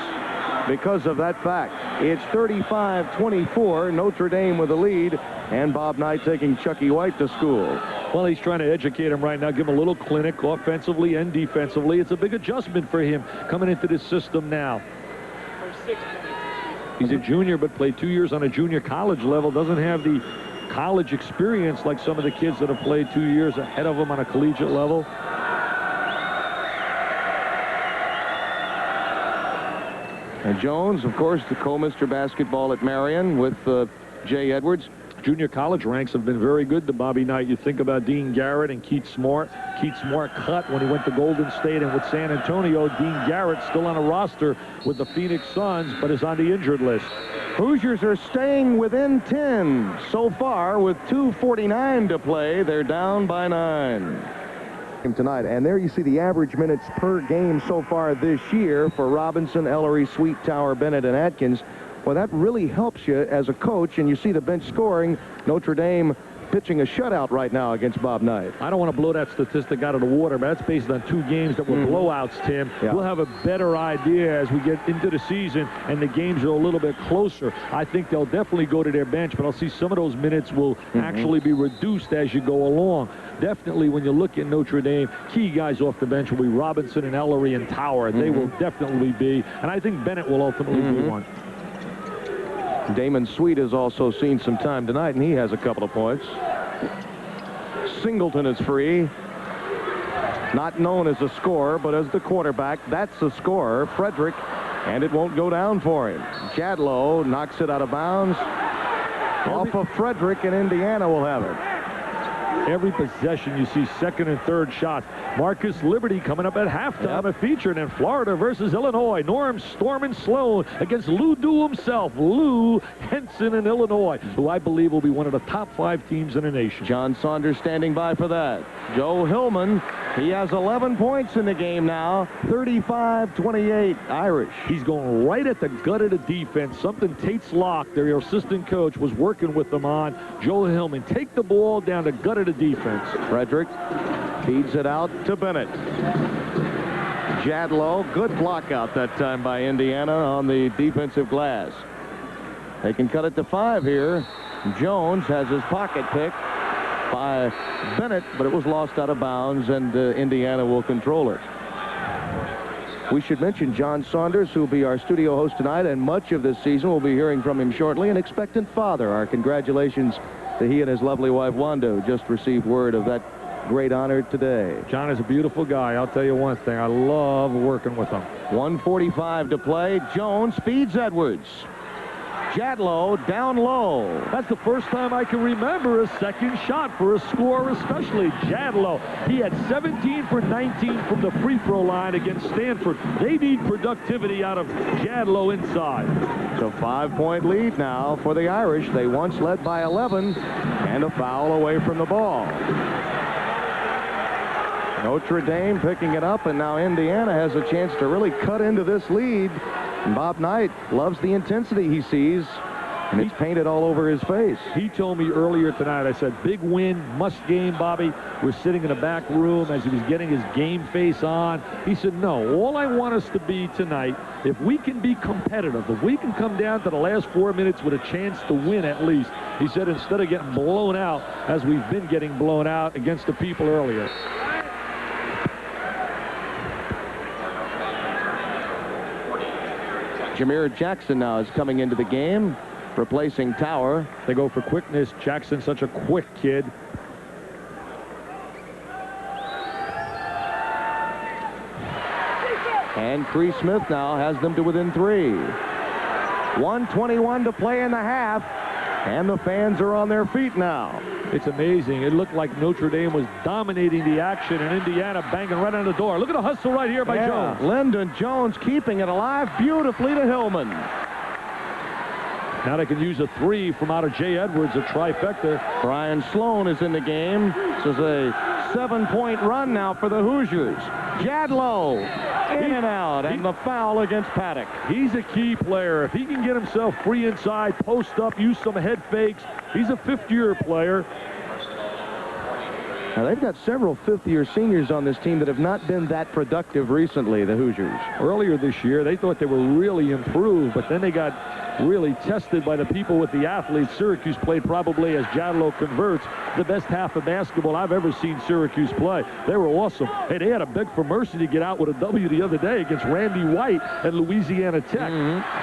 Speaker 5: because of that fact. It's 35-24, Notre Dame with the lead, and Bob Knight taking Chucky White to school.
Speaker 2: Well, he's trying to educate him right now, give him a little clinic offensively and defensively. It's a big adjustment for him coming into this system now. He's a junior, but played 2 years on a junior college level. Doesn't have the college experience like some of the kids that have played 2 years ahead of him on a collegiate level. And
Speaker 5: Jones, of course, the co-Mr. Basketball at Marion with Jay Edwards.
Speaker 2: junior college ranks have been very good to Bobby Knight. You think about Dean Garrett and Keith Smart. Keith Smart cut when he went to Golden State, and with San Antonio, Dean Garrett still on a roster with the Phoenix Suns, but is on the injured list.
Speaker 5: Hoosiers are staying within 10 so far with 2:49 to play. They're down by 9. Tonight, and there you see the average minutes per game so far this year for Robinson, Ellery, Sweet, Tower, Bennett, and Atkins. Well, that really helps you as a coach, and you see the bench scoring. Notre Dame pitching a shutout right now against Bob Knight.
Speaker 2: I don't want to blow that statistic out of the water, but that's based on 2 games that were blowouts, Tim.
Speaker 5: Yeah.
Speaker 2: We'll have a better idea as we get into the season and the games are a little bit closer. I think they'll definitely go to their bench, but I'll see some of those minutes will actually be reduced as you go along. Definitely, when you look at Notre Dame, key guys off the bench will be Robinson and Ellery and Tower. They will definitely be, and I think Bennett will ultimately be one.
Speaker 5: Damon Sweet has also seen some time tonight, and he has a couple of points. Singleton is free. Not known as a scorer, but as the quarterback, that's the scorer, Frederick, and it won't go down for him. Jadlow knocks it out of bounds. Off of Frederick, and Indiana will have it.
Speaker 2: Every possession you see second and third shots. Marcus Liberty coming up at halftime, a feature, and then Florida versus Illinois. Norm Stormin Sloan against Lou Doo himself, Lou Henson in Illinois, who I believe will be one of the top 5 teams in the nation.
Speaker 5: John Saunders standing by for that. Joe Hillman, he has 11 points in the game now, 35-28 Irish.
Speaker 2: He's going right at the gut of the defense, something Tate Slock, their assistant coach, was working with them on. Joe Hillman, take the ball down the gut of the defense.
Speaker 5: Frederick feeds it out to Bennett. Jadlow, good block out that time by Indiana on the defensive glass. They can cut it to 5 here. Jones has his pocket pick by Bennett, but it was lost out of bounds, and Indiana will control it. We should mention John Saunders, who will be our studio host tonight, and much of this season we'll be hearing from him shortly. An expectant father. Our congratulations to he and his lovely wife Wanda, who just received word of that great honor today.
Speaker 2: John is a beautiful guy. I'll tell you one thing. I love working with him.
Speaker 5: 1:45 to play. Jones feeds Edwards. Jadlow down low.
Speaker 2: That's the first time I can remember a second shot for a score, especially Jadlow. He had 17 for 19 from the free throw line against Stanford. They need productivity out of Jadlow inside.
Speaker 5: So 5-point lead now for the Irish. They once led by 11, and a foul away from the ball. Notre Dame picking it up, and now Indiana has a chance to really cut into this lead. And Bob Knight loves the intensity he sees, and it's painted all over his face.
Speaker 2: He told me earlier tonight, I said, big win, must game, Bobby. We're sitting in the back room as he was getting his game face on. He said, no, all I want us to be tonight, if we can be competitive, if we can come down to the last 4 minutes with a chance to win at least, he said, instead of getting blown out as we've been getting blown out against the people earlier.
Speaker 5: Jameer Jackson now is coming into the game, replacing Tower.
Speaker 2: They go for quickness. Jackson's such a quick kid.
Speaker 5: And Cree Smith now has them to within 3. 1:21 to play in the half, and the fans are on their feet now.
Speaker 2: It's amazing. It looked like Notre Dame was dominating the action, and Indiana banging right on the door. Look at the hustle right here by Jones.
Speaker 5: Lyndon Jones keeping it alive beautifully to Hillman.
Speaker 2: Now they can use a 3 from out of Jay Edwards, a trifecta.
Speaker 5: Brian Sloan is in the game. This is a 7-point run now for the Hoosiers. Jadlow in and out, and the foul against Paddock.
Speaker 2: He's a key player. If he can get himself free inside, post up, use some head fakes, he's a 5th-year player.
Speaker 5: Now, they've got several 5th-year seniors on this team that have not been that productive recently, the Hoosiers.
Speaker 2: Earlier this year, they thought they were really improved, but then they got really tested by the people with the athletes. Syracuse played probably, as Jadlow converts, the best half of basketball I've ever seen Syracuse play. They were awesome. Hey, they had to beg for mercy to get out with a W the other day against Randy White at Louisiana Tech.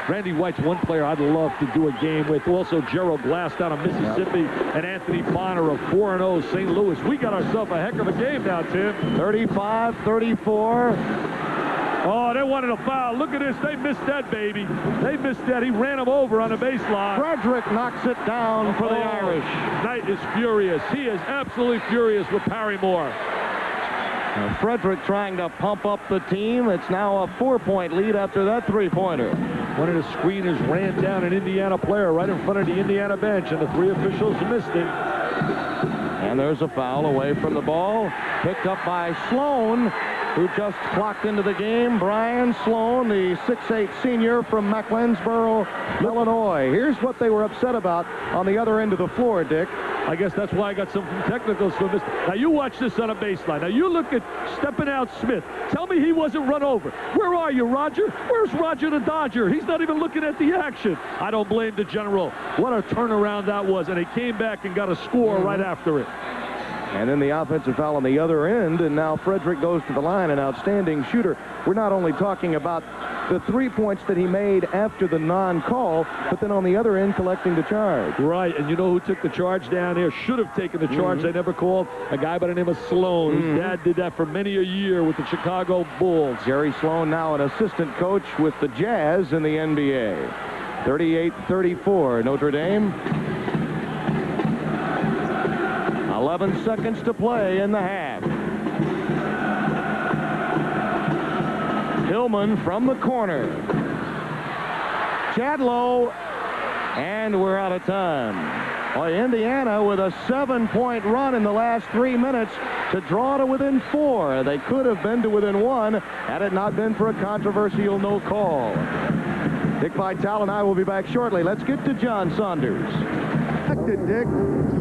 Speaker 2: Randy White's one player I'd love to do a game with. Also, Gerald Glass down of Mississippi, and Anthony Bonner of 4-0 St. Louis. We got ourselves a heck of a game now, Tim.
Speaker 5: 35-34.
Speaker 2: Oh, they wanted a foul. Look at this. They missed that, baby. They missed that. He ran him over on the baseline.
Speaker 5: Frederick knocks it down for the Irish.
Speaker 2: Knight is furious. He is absolutely furious with Parrymore.
Speaker 5: Frederick trying to pump up the team. It's now a 4-point lead after that three-pointer.
Speaker 2: One of the screeners ran down an Indiana player right in front of the Indiana bench, and the three officials missed it.
Speaker 5: And there's a foul away from the ball, picked up by Sloan, who just clocked into the game. Brian Sloan, the 6'8 senior from Mecklenburg, Illinois. Here's what they were upset about on the other end of the floor, Dick.
Speaker 2: I guess that's why I got some technicals from this. Now, you watch this on a baseline. Now, you look at stepping out Smith. Tell me he wasn't run over. Where are you, Roger? Where's Roger the Dodger? He's not even looking at the action. I don't blame the general. What a turnaround that was, and he came back and got a score right after it.
Speaker 5: And then the offensive foul on the other end, and now Frederick goes to the line, an outstanding shooter. We're not only talking about the 3 points that he made after the non-call, but then on the other end collecting the charge.
Speaker 2: Right, and you know who took the charge down there? Should have taken the charge. They never called. A guy by the name of Sloan. His dad did that for many a year with the Chicago Bulls.
Speaker 5: Jerry Sloan, now an assistant coach with the Jazz in the NBA. 38-34, Notre Dame. 11 seconds to play in the half. Hillman from the corner. Chadlow, and we're out of time. Well, Indiana with a 7-point run in the last 3 minutes to draw to within 4. They could have been to within 1 had it not been for a controversial no call. Dick Vitale and I will be back shortly. Let's get to John Saunders. Dick,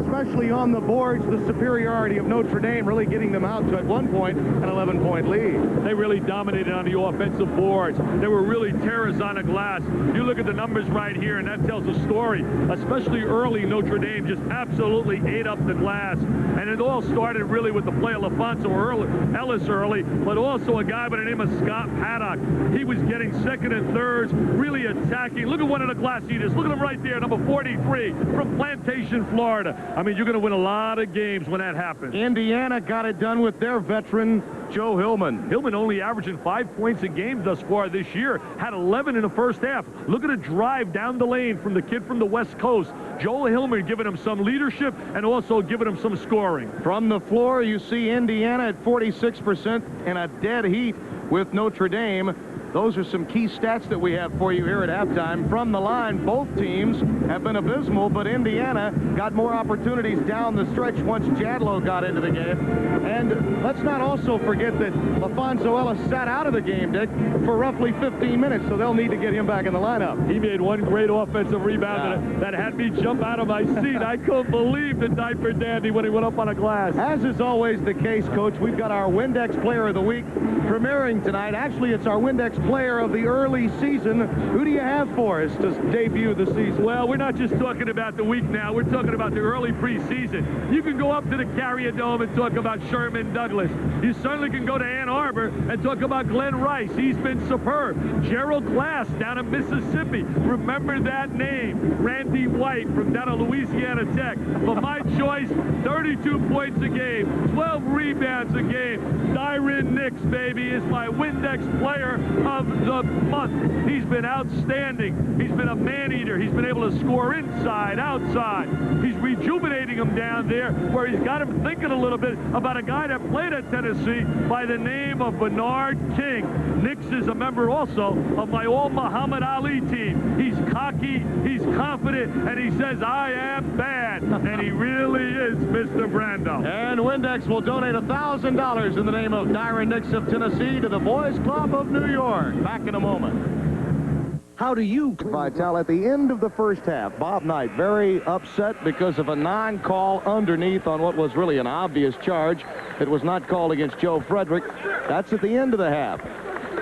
Speaker 5: especially on the boards, the superiority of Notre Dame really getting them out to, at one point, an 11-point lead.
Speaker 2: They really dominated on the offensive boards. They were really terrors on the glass. You look at the numbers right here, and that tells a story. Especially early, Notre Dame just absolutely ate up the glass. And it all started really with the play of Ellis early, but also a guy by the name of Scott Paddock. He was getting second and thirds, really attacking. Look at one of the glass eaters. Look at him right there, number 43 from Plantation, Florida. I mean, you're going to win a lot of games when that happens.
Speaker 5: Indiana got it done with their veteran, Joe Hillman.
Speaker 2: Hillman only averaging 5 points a game thus far this year. Had 11 in the first half. Look at a drive down the lane from the kid from the West Coast. Joel Hillman giving him some leadership and also giving him some scoring.
Speaker 5: From the floor, you see Indiana at 46% in a dead heat with Notre Dame. Those are some key stats that we have for you here at halftime. From the line, both teams have been abysmal, but Indiana got more opportunities down the stretch once Chadlow got into the game. And let's not also forget that LaFonso Ellis sat out of the game, Dick, for roughly 15 minutes, so they'll need to get him back in the lineup.
Speaker 2: He made one great offensive rebound that had me jump out of my seat. I couldn't believe the diaper dandy when he went up on a glass.
Speaker 5: As is always the case, Coach, we've got our Windex Player of the Week premiering tonight. Actually, it's our Windex Player of the early season. Who do you have for us to debut the season?
Speaker 2: Well, we're not just talking about the week now. We're talking about the early preseason. You can go up to the Carrier Dome and talk about Sherman Douglas. You certainly can go to Ann Arbor and talk about Glenn Rice. He's been superb. Gerald Glass down in Mississippi. Remember that name. Randy White from down at Louisiana Tech. But my choice, 32 points a game, 12 rebounds a game. Dyron Nix, baby, is my Windex Player of the month. He's been outstanding. He's been a man-eater. He's been able to score inside, outside. He's rejuvenating him down there where he's got him thinking a little bit about a guy that played at Tennessee by the name of Bernard King. Nix is a member also of my old Muhammad Ali team. He's cocky, he's confident, and he says, I am bad. And he really is Mr. Brando.
Speaker 5: And Windex will donate $1,000 in the name of Dyron Nix of Tennessee to the Boys Club of New York. Back in a moment. How do you... Vitale, at the end of the first half, Bob Knight very upset because of a non-call underneath on what was really an obvious charge. It was not called against Joe Frederick. That's at the end of the half.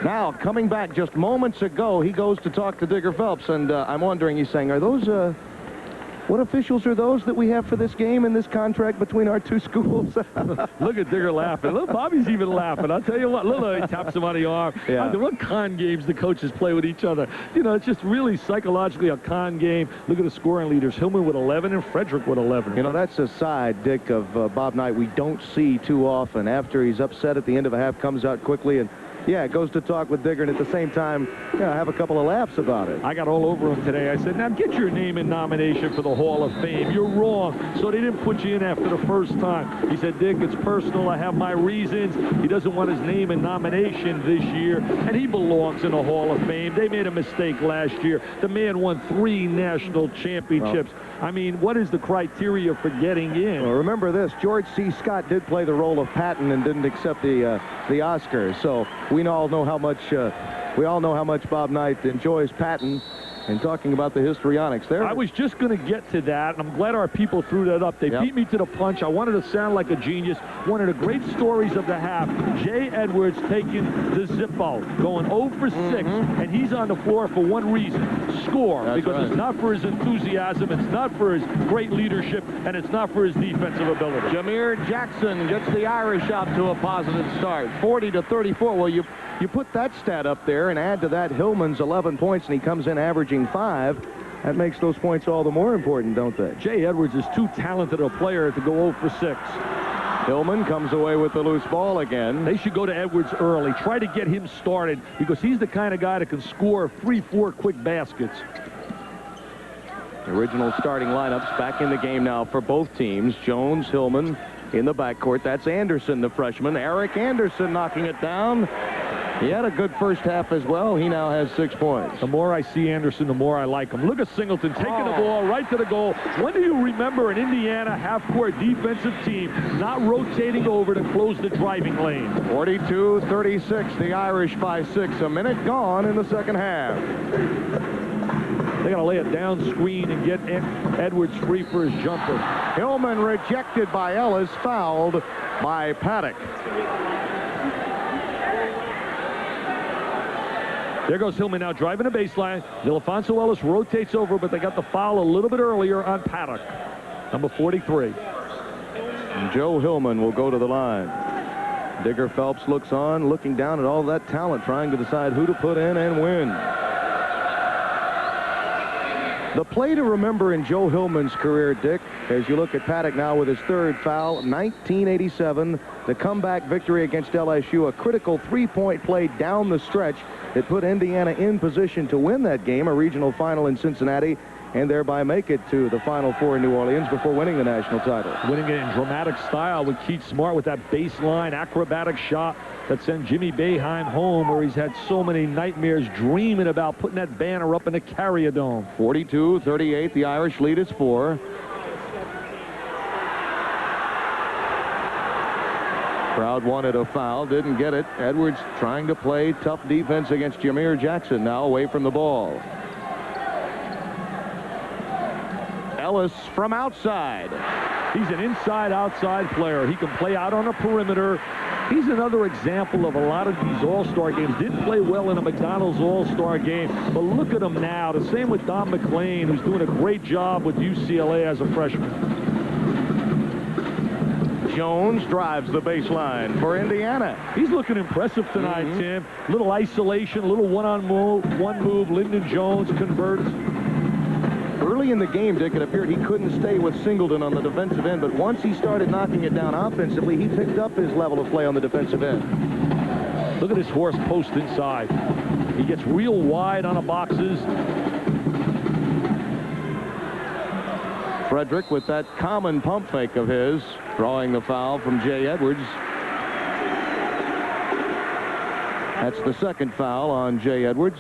Speaker 5: Now, coming back just moments ago, he goes to talk to Digger Phelps, and I'm wondering, he's saying, are those... what officials are those that we have for this game and this contract between our two schools?
Speaker 2: Look at Digger laughing. Look, Bobby's even laughing. I'll tell you what. Look, he taps him on the arm.
Speaker 5: Yeah.
Speaker 2: What con games the coaches play with each other. You know, it's just really psychologically a con game. Look at the scoring leaders. Hillman with 11 and Frederick with 11.
Speaker 5: You know, that's a side, Dick, of Bob Knight we don't see too often. After he's upset at the end of a half, comes out quickly and yeah, goes to talk with Digger, and at the same time, yeah, have a couple of laughs about it.
Speaker 2: I got all over him today. I said, now get your name in nomination for the Hall of Fame. You're wrong. So they didn't put you in after the first time. He said, Dick, it's personal. I have my reasons. He doesn't want his name in nomination this year, and he belongs in the Hall of Fame. They made a mistake last year. The man won 3 national championships. Well, I mean, what is the criteria for getting in?
Speaker 5: Well, remember this. George C. Scott did play the role of Patton and didn't accept the Oscars. So we all know how much Bob Knight enjoys Patton. And talking about the histrionics there.
Speaker 2: I was just going to get to that, and I'm glad our people threw that up. They beat me to the punch. I wanted to sound like a genius. One of the great stories of the half, Jay Edwards taking the Zippo, going 0 for 6, and he's on the floor for one reason, score.
Speaker 5: That's
Speaker 2: because it's not for his enthusiasm, it's not for his great leadership, and it's not for his defensive ability.
Speaker 5: Jameer Jackson gets the Irish out to a positive start, 40-34. Well, you put that stat up there and add to that Hillman's 11 points, and he comes in averaging 5. That makes those points all the more important, don't they?
Speaker 2: Jay Edwards is too talented a player to go 0 for 6.
Speaker 5: Hillman comes away with the loose ball again.
Speaker 2: They should go to Edwards early. Try to get him started because he's the kind of guy that can score 3-4 quick baskets.
Speaker 5: The original starting lineups back in the game now for both teams. Jones, Hillman in the backcourt. That's Anderson, the freshman. Eric Anderson knocking it down. He had a good first half as well. He now has 6 points.
Speaker 2: The more I see Anderson, the more I like him. Look at Singleton taking the ball right to the goal. When do you remember an Indiana half-court defensive team not rotating over to close the driving lane?
Speaker 5: 42-36, the Irish by 6. A minute gone in the second half.
Speaker 2: They got to lay a down screen and get Edwards free for his jumper.
Speaker 5: Hillman rejected by Ellis, fouled by Paddock.
Speaker 2: There goes Hillman now driving the baseline. Alfonso Ellis rotates over, but they got the foul a little bit earlier on Paddock, number 43.
Speaker 5: And Joe Hillman will go to the line. Digger Phelps looks on, looking down at all that talent, trying to decide who to put in and win. The play to remember in Joe Hillman's career, Dick, as you look at Paddock now with his 3rd foul, 1987, the comeback victory against LSU, a critical 3-point play down the stretch that put Indiana in position to win that game, a regional final in Cincinnati, and thereby make it to the Final Four in New Orleans before winning the national title.
Speaker 2: Winning it in dramatic style with Keith Smart with that baseline acrobatic shot that sent Jimmy Boeheim home, where he's had so many nightmares dreaming about putting that banner up in the Carrier Dome.
Speaker 5: 42-38, the Irish lead is 4. Crowd wanted a foul, didn't get it. Edwards trying to play tough defense against Jameer Jackson, now away from the ball. Ellis from outside.
Speaker 2: He's an inside-outside player. He can play out on a perimeter. He's another example of a lot of these all-star games. Didn't play well in a McDonald's all-star game, but look at him now. The same with Don McLean, who's doing a great job with UCLA as a freshman.
Speaker 5: Jones drives the baseline for Indiana.
Speaker 2: He's looking impressive tonight, Tim. Little isolation, little one move. Lyndon Jones converts.
Speaker 5: Early in the game, Dick, it appeared he couldn't stay with Singleton on the defensive end, but once he started knocking it down offensively, he picked up his level of play on the defensive end.
Speaker 2: Look at this horse post inside. He gets real wide on the boxes.
Speaker 5: Frederick with that common pump fake of his, drawing the foul from Jay Edwards. That's the 2nd foul on Jay Edwards.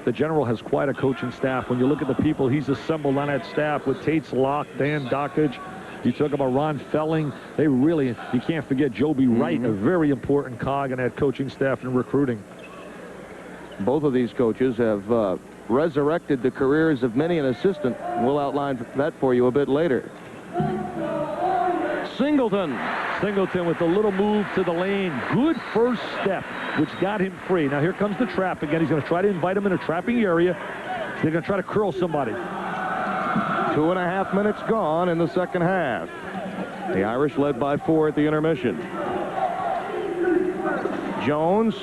Speaker 2: The General has quite a coaching staff. When you look at the people he's assembled on that staff with Tate's Locke, Dan Dockage, you talk about Ron Felling. They really, you can't forget Joby Wright, a very important cog in that coaching staff and recruiting.
Speaker 5: Both of these coaches have resurrected the careers of many an assistant. We'll outline that for you a bit later. Singleton
Speaker 2: with a little move to the lane. Good first step, which got him free. Now here comes the trap again. He's going to try to invite him in a trapping area. They're going to try to curl somebody.
Speaker 5: 2.5 minutes gone in the second half. The Irish led by 4 at the intermission. Jones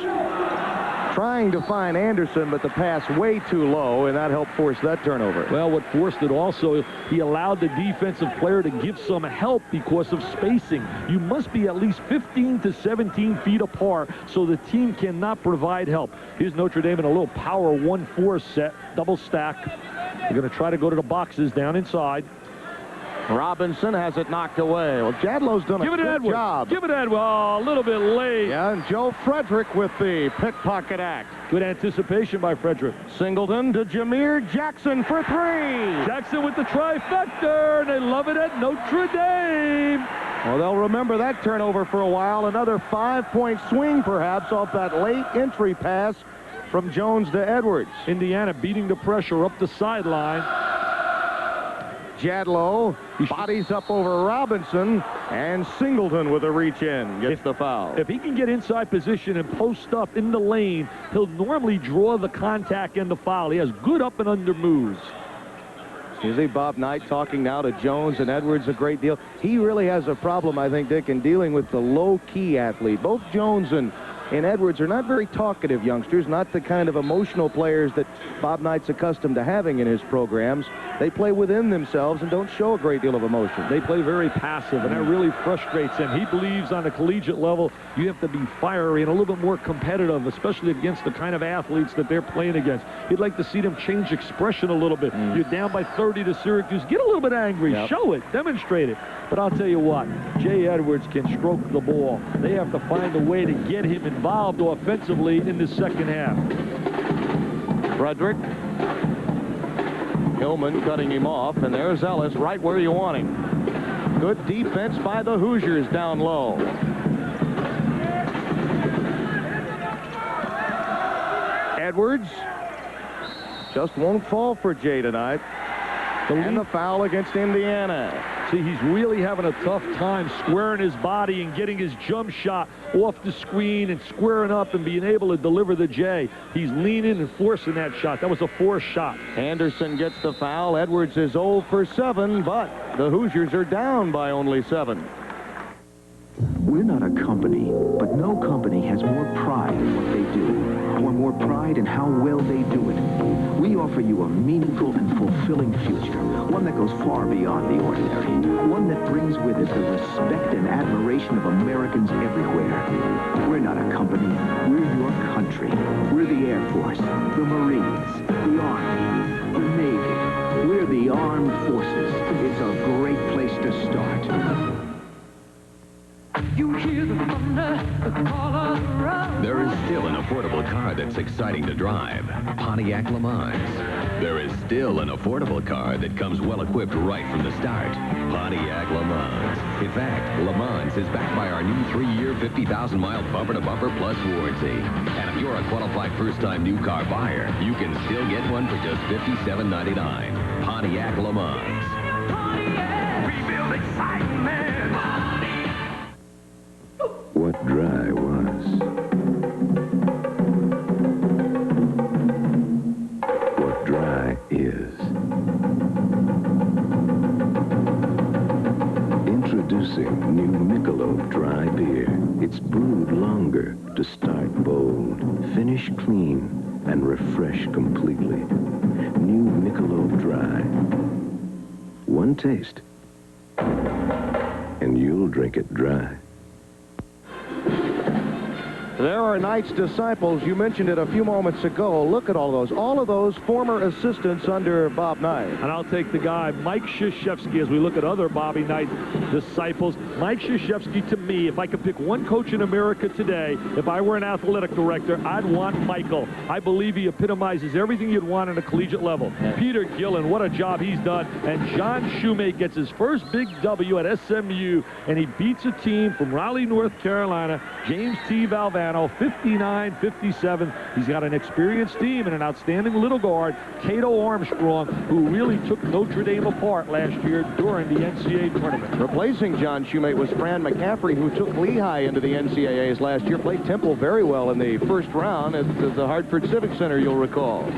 Speaker 5: trying to find Anderson, but the pass way too low, and that helped force that turnover.
Speaker 2: Well, what forced it also, he allowed the defensive player to give some help because of spacing. You must be at least 15 to 17 feet apart so the team cannot provide help. Here's Notre Dame in a little power 1-4 set, double stack. They're going to try to go to the boxes down inside.
Speaker 5: Robinson has it knocked away. Well, Jadlow's done a good job.
Speaker 2: Give it Edwards. Oh, a little bit late.
Speaker 5: Yeah, and Joe Frederick with the pickpocket act.
Speaker 2: Good anticipation by Frederick.
Speaker 5: Singleton to Jameer Jackson for 3.
Speaker 2: Jackson with the trifecta. They love it at Notre Dame.
Speaker 5: Well, they'll remember that turnover for a while. Another 5-point swing, perhaps, off that late entry pass from Jones to Edwards.
Speaker 2: Indiana beating the pressure up the sideline.
Speaker 5: Jadlow bodies up over Robinson, and Singleton with a reach in gets the foul.
Speaker 2: If he can get inside position and post up in the lane, he'll normally draw the contact and the foul. He has good up and under moves.
Speaker 5: You see Bob Knight talking now to Jones and Edwards a great deal. He really has a problem, I think, Dick, in dealing with the low-key athlete. Both Jones and Edwards are not very talkative youngsters, not the kind of emotional players that Bob Knight's accustomed to having in his programs. They play within themselves and don't show a great deal of emotion.
Speaker 2: They play very passive, and that really frustrates him. He believes on a collegiate level you have to be fiery and a little bit more competitive, especially against the kind of athletes that they're playing against. He'd like to see them change expression a little bit. You're down by 30 to Syracuse. Get a little bit angry. Yep. Show it. Demonstrate it. But I'll tell you what, Jay Edwards can stroke the ball. They have to find a way to get him involved offensively in the second half.
Speaker 5: Frederick. Hillman cutting him off, and there's Ellis right where you want him. Good defense by the Hoosiers down low. Edwards just won't fall for Jay tonight. And the foul against Indiana.
Speaker 2: See, he's really having a tough time squaring his body and getting his jump shot off the screen and squaring up and being able to deliver the J. He's leaning and forcing that shot. That was a forced shot.
Speaker 5: Anderson gets the foul. Edwards is 0 for 7, but the Hoosiers are down by only 7.
Speaker 6: We're not a company, but no company has more pride in what they do, or more pride in how well they do it. We offer you a meaningful and fulfilling future, one that goes far beyond the ordinary, one that brings with it the respect and admiration of Americans everywhere. We're not a company, we're your country. We're the Air Force, the Marines, the Army, the Navy. We're the Armed Forces. It's a great place to start.
Speaker 7: You hear the thunder, the call of the road.
Speaker 8: There is still an affordable car that's exciting to drive. Pontiac Le Mans. There is still an affordable car that comes well-equipped right from the start. Pontiac Le Mans. In fact, Le Mans is backed by our new 3-year, 50,000-mile bumper-to-bumper plus warranty. And if you're a qualified first-time new car buyer, you can still get one for just $57.99. Pontiac Le Mans.
Speaker 7: Pontiac, rebuild excitement.
Speaker 6: What dry was. What dry is. Introducing new Michelob Dry Beer. It's brewed longer to start bold, finish clean, and refresh completely. New Michelob Dry. One taste, and you'll drink it dry.
Speaker 5: There are Knight's disciples. You mentioned it a few moments ago. Look at all those. All of those former assistants under Bob Knight.
Speaker 2: And I'll take the guy, Mike Krzyzewski, as we look at other Bobby Knight disciples. Mike Krzyzewski, to me, if I could pick one coach in America today, if I were an athletic director, I'd want Michael. I believe he epitomizes everything you'd want on a collegiate level. Peter Gillen, what a job he's done. And John Shoemate gets his first big W at SMU, and he beats a team from Raleigh, North Carolina, James T. Valvano, 59-57. He's got an experienced team and an outstanding little guard, Cato Armstrong, who really took Notre Dame apart last year during the NCAA tournament.
Speaker 5: Replacing John Shoemate was Fran McCaffrey, who took Lehigh into the NCAAs last year, played Temple very well in the first round at the Hartford Civic Center, you'll recall.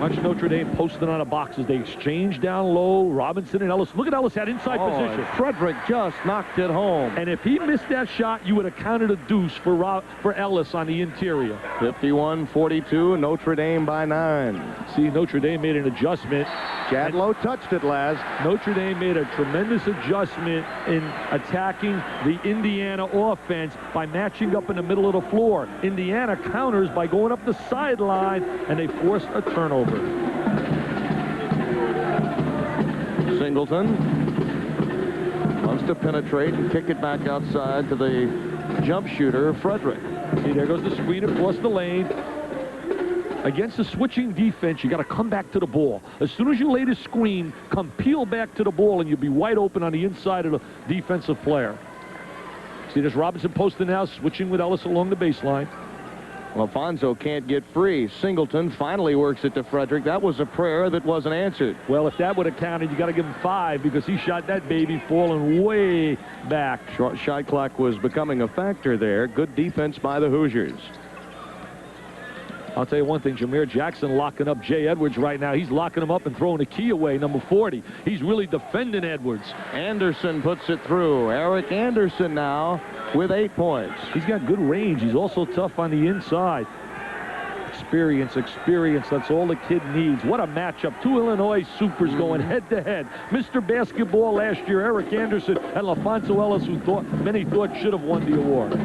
Speaker 2: Watch Notre Dame posting on the boxes. They exchange down low. Robinson and Ellis. Look at Ellis had inside position.
Speaker 5: Frederick just knocked it home.
Speaker 2: And if he missed that shot, you would have counted a deuce for Ellis on the interior.
Speaker 5: 51-42, Notre Dame by 9.
Speaker 2: See, Notre Dame made an adjustment.
Speaker 5: Jadlow touched it last.
Speaker 2: Notre Dame made a tremendous adjustment in attacking the Indiana offense by matching up in the middle of the floor. Indiana counters by going up the sideline, and they forced a turnover.
Speaker 5: Singleton wants to penetrate and kick it back outside to the jump shooter, Frederick.
Speaker 2: See, there goes the screen across the lane. Against the switching defense, you got to come back to the ball. As soon as you lay the screen, come peel back to the ball, and you'll be wide open on the inside of the defensive player. See, there's Robinson posting now, switching with Ellis along the baseline.
Speaker 5: Alfonso can't get free. Singleton finally works it to Frederick. That was a prayer that wasn't answered.
Speaker 2: Well, if that would have counted, you got to give him 5 because he shot that baby falling way back.
Speaker 5: Short shot clock was becoming a factor there. Good defense by the Hoosiers.
Speaker 2: I'll tell you one thing, Jameer Jackson locking up Jay Edwards right now. He's locking him up and throwing the key away, number 40. He's really defending Edwards.
Speaker 5: Anderson puts it through. Eric Anderson now with 8 points.
Speaker 2: He's got good range. He's also tough on the inside. Experience, experience. That's all the kid needs. What a matchup. 2 Illinois Supers going head-to-head. Mr. Basketball last year, Eric Anderson and LaFonso Ellis, who many thought should have won the award.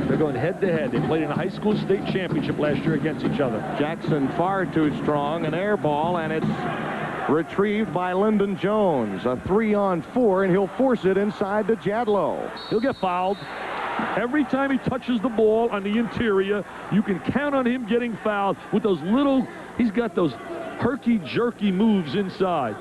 Speaker 2: They're going head-to-head. They played in a high school state championship last year against each other.
Speaker 5: Jackson far too strong. An air ball, and it's retrieved by Lyndon Jones. A 3-on-4, and he'll force it inside to Jadlow.
Speaker 2: He'll get fouled. Every time he touches the ball on the interior, you can count on him getting fouled with those little, he's got those herky-jerky moves inside.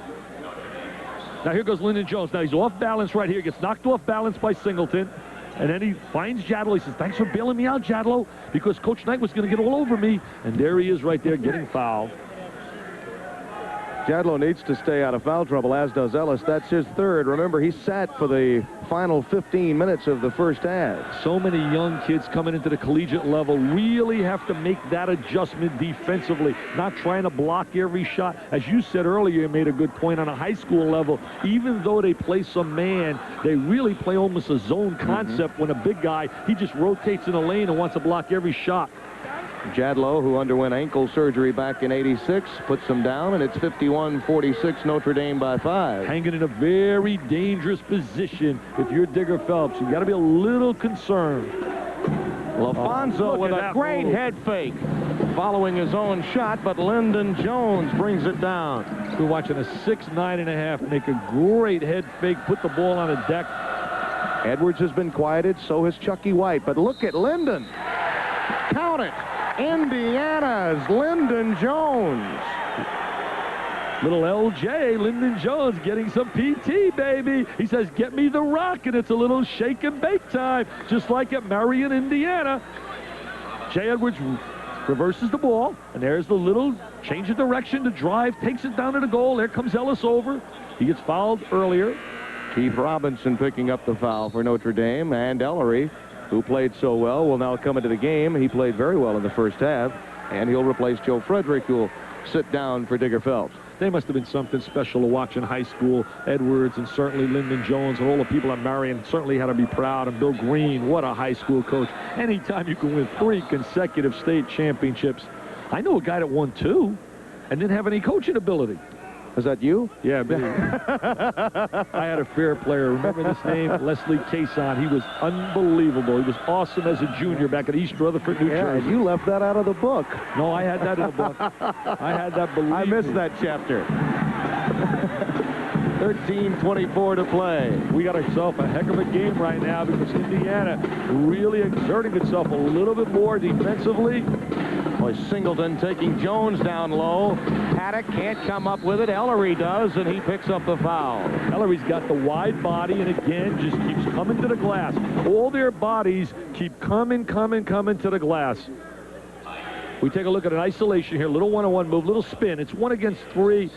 Speaker 2: Now here goes Lyndon Jones. Now he's off balance right here. Gets knocked off balance by Singleton. And then he finds Jadlow. He says, thanks for bailing me out, Jadlow, because Coach Knight was going to get all over me. And there he is right there getting fouled.
Speaker 5: Jadlow needs to stay out of foul trouble, as does Ellis. That's his 3rd. Remember, he sat for the final 15 minutes of the first half.
Speaker 2: So many young kids coming into the collegiate level really have to make that adjustment defensively, not trying to block every shot. As you said earlier, you made a good point on a high school level. Even though they play some man, they really play almost a zone concept when a big guy, he just rotates in the lane and wants to block every shot.
Speaker 5: Jadlow, who underwent ankle surgery back in '86, puts them down, and it's 51-46 Notre Dame by 5.
Speaker 2: Hanging in a very dangerous position. If you're Digger Phelps, you got to be a little concerned.
Speaker 5: LaFonso with a great head fake following his own shot, but Lyndon Jones brings it down.
Speaker 2: We're watching a 6'9½" make a great head fake, put the ball on the deck.
Speaker 5: Edwards has been quieted, so has Chucky White, but look at Lyndon. Count it. Indiana's Lyndon Jones.
Speaker 2: Little LJ, Lyndon Jones, getting some PT, baby. He says, get me the rock, and it's a little shake and bake time, just like at Marion, Indiana. Jay Edwards reverses the ball, and there's the little change of direction to drive, takes it down to the goal. There comes Ellis over. He gets fouled earlier.
Speaker 5: Keith Robinson picking up the foul for Notre Dame, and Ellery, who played so well, will now come into the game. He played very well in the first half, and he'll replace Joe Frederick, who will sit down for Digger Phelps.
Speaker 2: They must have been something special to watch in high school. Edwards and certainly Lyndon Jones and all the people at Marion certainly had to be proud. And Bill Green, what a high school coach. Anytime you can win 3 consecutive state championships. I know a guy that won 2 and didn't have any coaching ability.
Speaker 5: Is that you?
Speaker 2: Yeah, me. I had a fair player. Remember this name? Leslie Cason. He was unbelievable. He was awesome as a junior back at East Rutherford, New Jersey.
Speaker 5: You left that out of the book.
Speaker 2: No, I had that in the book. I had that, believe
Speaker 5: I missed that chapter. 13:24 to play.
Speaker 2: We got ourselves a heck of a game right now because Indiana really exerting itself a little bit more defensively.
Speaker 5: Boy, Singleton taking Jones down low. Paddock can't come up with it. Ellery does, and he picks up the foul.
Speaker 2: Ellery's got the wide body, and again, just keeps coming to the glass. All their bodies keep coming to the glass. We take a look at an isolation here. Little one-on-one move, little spin. It's 1 against 3,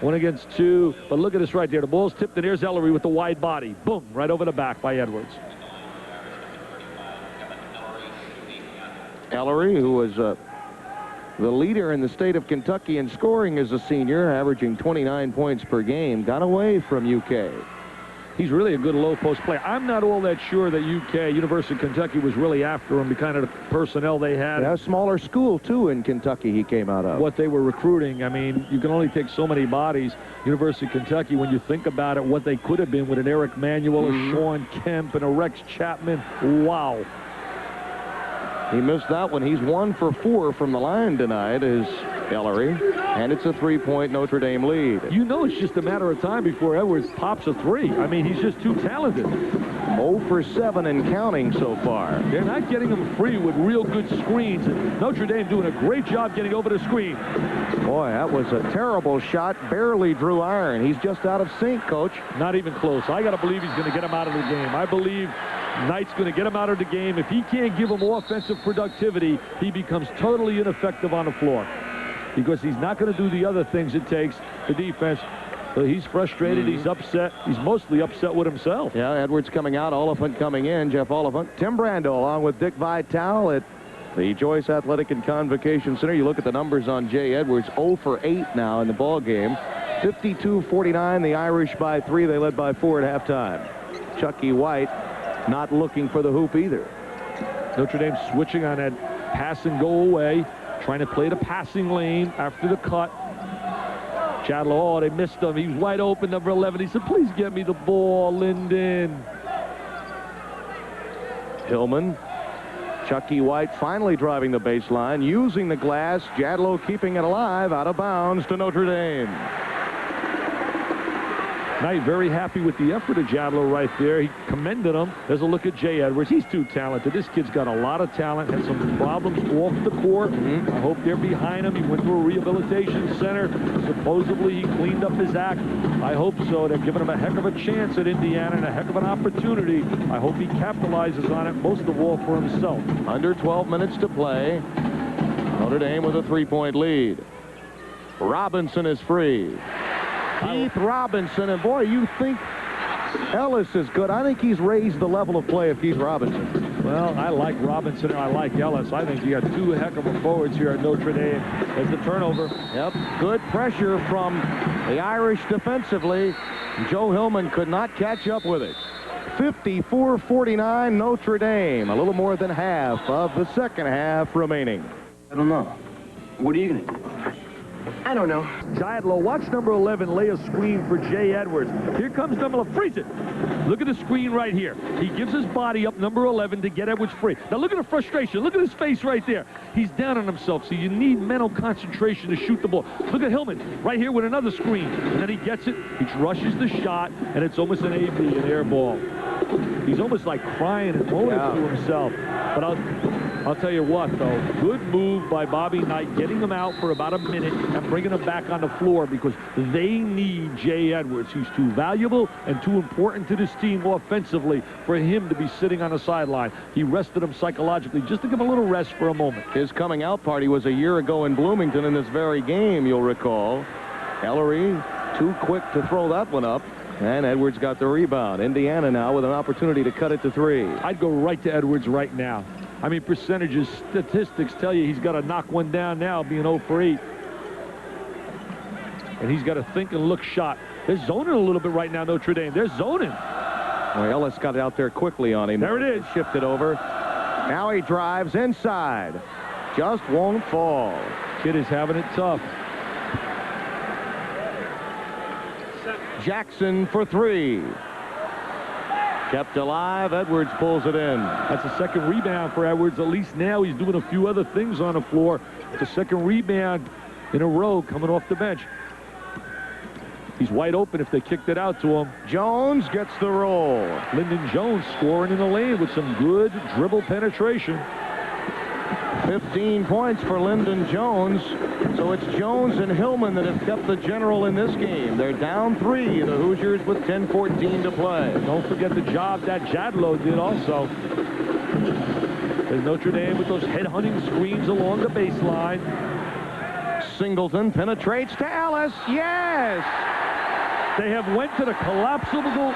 Speaker 2: 1 against 2. But look at this right there. The ball's tipped, and there's Ellery with the wide body. Boom, right over the back by Edwards.
Speaker 5: Ellery, who was the leader in the state of Kentucky in scoring as a senior, averaging 29 points per game, got away from UK.
Speaker 2: He's really a good low post player. I'm not all that sure that UK, University of Kentucky, was really after him, the kind of personnel they had.
Speaker 5: Yeah, a smaller school, too, in Kentucky he came out of.
Speaker 2: What they were recruiting. I mean, you can only take so many bodies. University of Kentucky, when you think about it, what they could have been with an Eric Manuel, a Sean Kemp, and a Rex Chapman. Wow.
Speaker 5: He missed that one. He's 1 for 4 from the line tonight, is Ellery. And it's a 3-point Notre Dame lead.
Speaker 2: You know it's just a matter of time before Edwards pops a 3. I mean, he's just too talented.
Speaker 5: 0 for 7 and counting so far.
Speaker 2: They're not getting him free with real good screens. And Notre Dame doing a great job getting over the screen.
Speaker 5: Boy, that was a terrible shot. Barely drew iron. He's just out of sync, Coach.
Speaker 2: Not even close. I got to believe he's going to get him out of the game. I believe Knight's going to get him out of the game. If he can't give him offensive productivity, he becomes totally ineffective on the floor, because he's not going to do the other things it takes, the defense. So he's frustrated. He's upset. He's mostly upset with himself.
Speaker 5: Yeah, Edwards coming out, Oliphant coming in, Jeff Oliphant. Tim Brando along with Dick Vitale at the Joyce Athletic and Convocation Center. You look at the numbers on Jay Edwards, 0 for 8 now in the ball game. 52-49, the Irish by 3. They led by 4 at halftime. Chucky White not looking for the hoop either.
Speaker 2: Notre Dame switching on that pass and go away, trying to play the passing lane after the cut. Chadlow, oh, they missed him. He was wide open, number 11. He said, please get me the ball, Linden.
Speaker 5: Hillman. Chucky White finally driving the baseline, using the glass. Jadlow keeping it alive, out of bounds to Notre Dame.
Speaker 2: Knight very happy with the effort of Jadlow right there. He commended him. There's a look at Jay Edwards. He's too talented. This kid's got a lot of talent. Had some problems off the court. I hope they're behind him. He went to a rehabilitation center. Supposedly he cleaned up his act. I hope so. They're giving him a heck of a chance at Indiana and a heck of an opportunity. I hope he capitalizes on it, most of all for himself.
Speaker 5: Under 12 minutes to play. Notre Dame with a 3-point lead. Robinson is free. Keith Robinson, and boy, you think Ellis is good. I think he's raised the level of play of Keith Robinson.
Speaker 2: Well, I like Robinson and I like Ellis. I think you got 2 heck of a forwards here at Notre Dame. There's the turnover.
Speaker 5: Yep, good pressure from the Irish defensively. Joe Hillman could not catch up with it. 54-49 Notre Dame. A little more than half of the second half remaining.
Speaker 9: I don't know. What are you going to do? I don't know.
Speaker 2: Jadlow, watch number 11 lay a screen for Jay Edwards. Here comes number 11. Freeze it. Look at the screen right here. He gives his body up, number 11, to get Edwards free. Now look at the frustration. Look at his face right there. He's down on himself, so you need mental concentration to shoot the ball. Look at Hillman right here with another screen. And then he gets it. He rushes the shot, and it's almost an AB, an air ball. He's almost like crying and moaning to himself. But I'll tell you what, though, good move by Bobby Knight, getting him out for about a minute and bringing him back on the floor, because they need Jay Edwards. He's too valuable and too important to this team offensively for him to be sitting on the sideline. He rested him psychologically just to give him a little rest for a moment.
Speaker 5: His coming out party was a year ago in Bloomington in this very game, you'll recall. Ellery too quick to throw that one up. And Edwards got the rebound. Indiana now with an opportunity to cut it to 3.
Speaker 2: I'd go right to Edwards right now. I mean, percentages, statistics tell you he's got to knock one down now, being 0 for 8. And he's got to think and look shot. They're zoning a little bit right now, Notre Dame. They're zoning.
Speaker 5: Well, Ellis got it out there quickly on him.
Speaker 2: There it is.
Speaker 5: Shifted over. Now he drives inside. Just won't fall.
Speaker 2: Kid is having it tough.
Speaker 5: Jackson for 3. Kept alive. Edwards pulls it in.
Speaker 2: That's a second rebound for Edwards. At least now he's doing a few other things on the floor. It's a second rebound in a row coming off the bench. He's wide open if they kicked it out to him.
Speaker 5: Jones gets the roll.
Speaker 2: Lyndon Jones scoring in the lane with some good dribble penetration.
Speaker 5: 15 points for Lyndon Jones. So it's Jones and Hillman that have kept the general in this game. They're down 3, the Hoosiers, with 10:14 to play.
Speaker 2: Don't forget the job that Jadlow did also. There's Notre Dame with those head-hunting screens along the baseline.
Speaker 5: Singleton penetrates to Ellis. Yes!
Speaker 2: They have went to the collapsible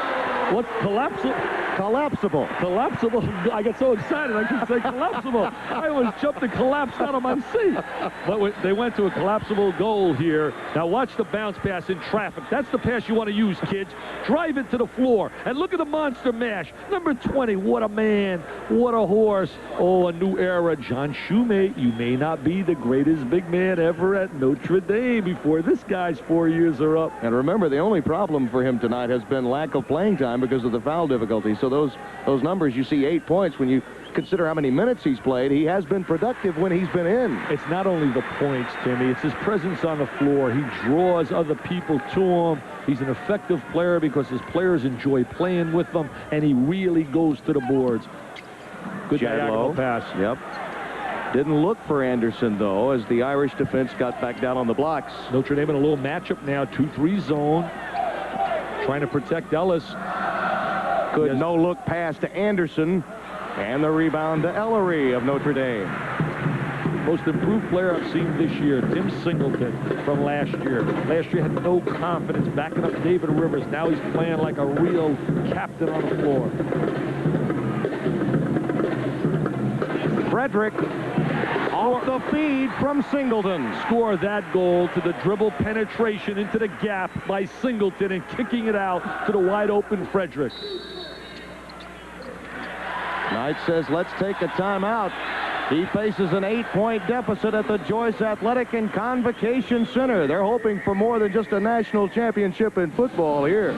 Speaker 5: Collapsible.
Speaker 2: Collapsible. I got so excited I couldn't say collapsible. I almost jumped and collapsed out of my seat. But they went to a collapsible goal here. Now watch the bounce pass in traffic. That's the pass you want to use, kids. Drive it to the floor. And look at the monster mash. Number 20. What a man. What a horse. Oh, a new era. John Shoemate, you may not be the greatest big man ever at Notre Dame before this guy's 4 years are up.
Speaker 5: And remember, the only problem for him tonight has been lack of playing time because of the foul difficulty. So those numbers, you see 8 points. When you consider how many minutes he's played, he has been productive when he's been in.
Speaker 2: It's not only the points, Timmy. It's his presence on the floor. He draws other people to him. He's an effective player because his players enjoy playing with them, and he really goes to the boards. Good diagonal pass.
Speaker 5: Yep. Didn't look for Anderson, though, as the Irish defense got back down on the blocks.
Speaker 2: Notre Dame in a little matchup now, 2-3 zone. Trying to protect Ellis.
Speaker 5: Good no-look pass to Anderson. And the rebound to Ellery of Notre Dame.
Speaker 2: Most improved player I've seen this year, Tim Singleton from last year. Last year had no confidence backing up David Rivers. Now he's playing like a real captain on the floor.
Speaker 5: Frederick off the feed from Singleton.
Speaker 2: Score that goal to the dribble penetration into the gap by Singleton and kicking it out to the wide open Frederick.
Speaker 5: Knight says, let's take a timeout. He faces an 8-point deficit at the Joyce Athletic and Convocation Center. They're hoping for more than just a national championship in football here.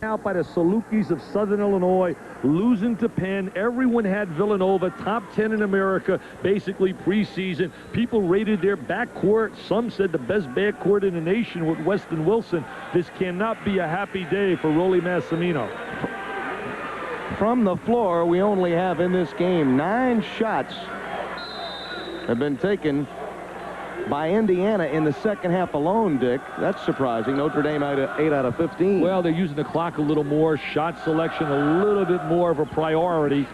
Speaker 2: Out by the Salukis of Southern Illinois, losing to Penn. Everyone had Villanova, top 10 in America, basically preseason. People rated their backcourt. Some said the best backcourt in the nation with Weston Wilson. This cannot be a happy day for Rolly Massimino.
Speaker 5: From the floor, we only have in this game 9 shots have been taken by Indiana in the second half alone, Dick. That's surprising. Notre Dame out of 8 out of 15.
Speaker 2: Well, they're using the clock a little more. Shot selection a little bit more of a priority.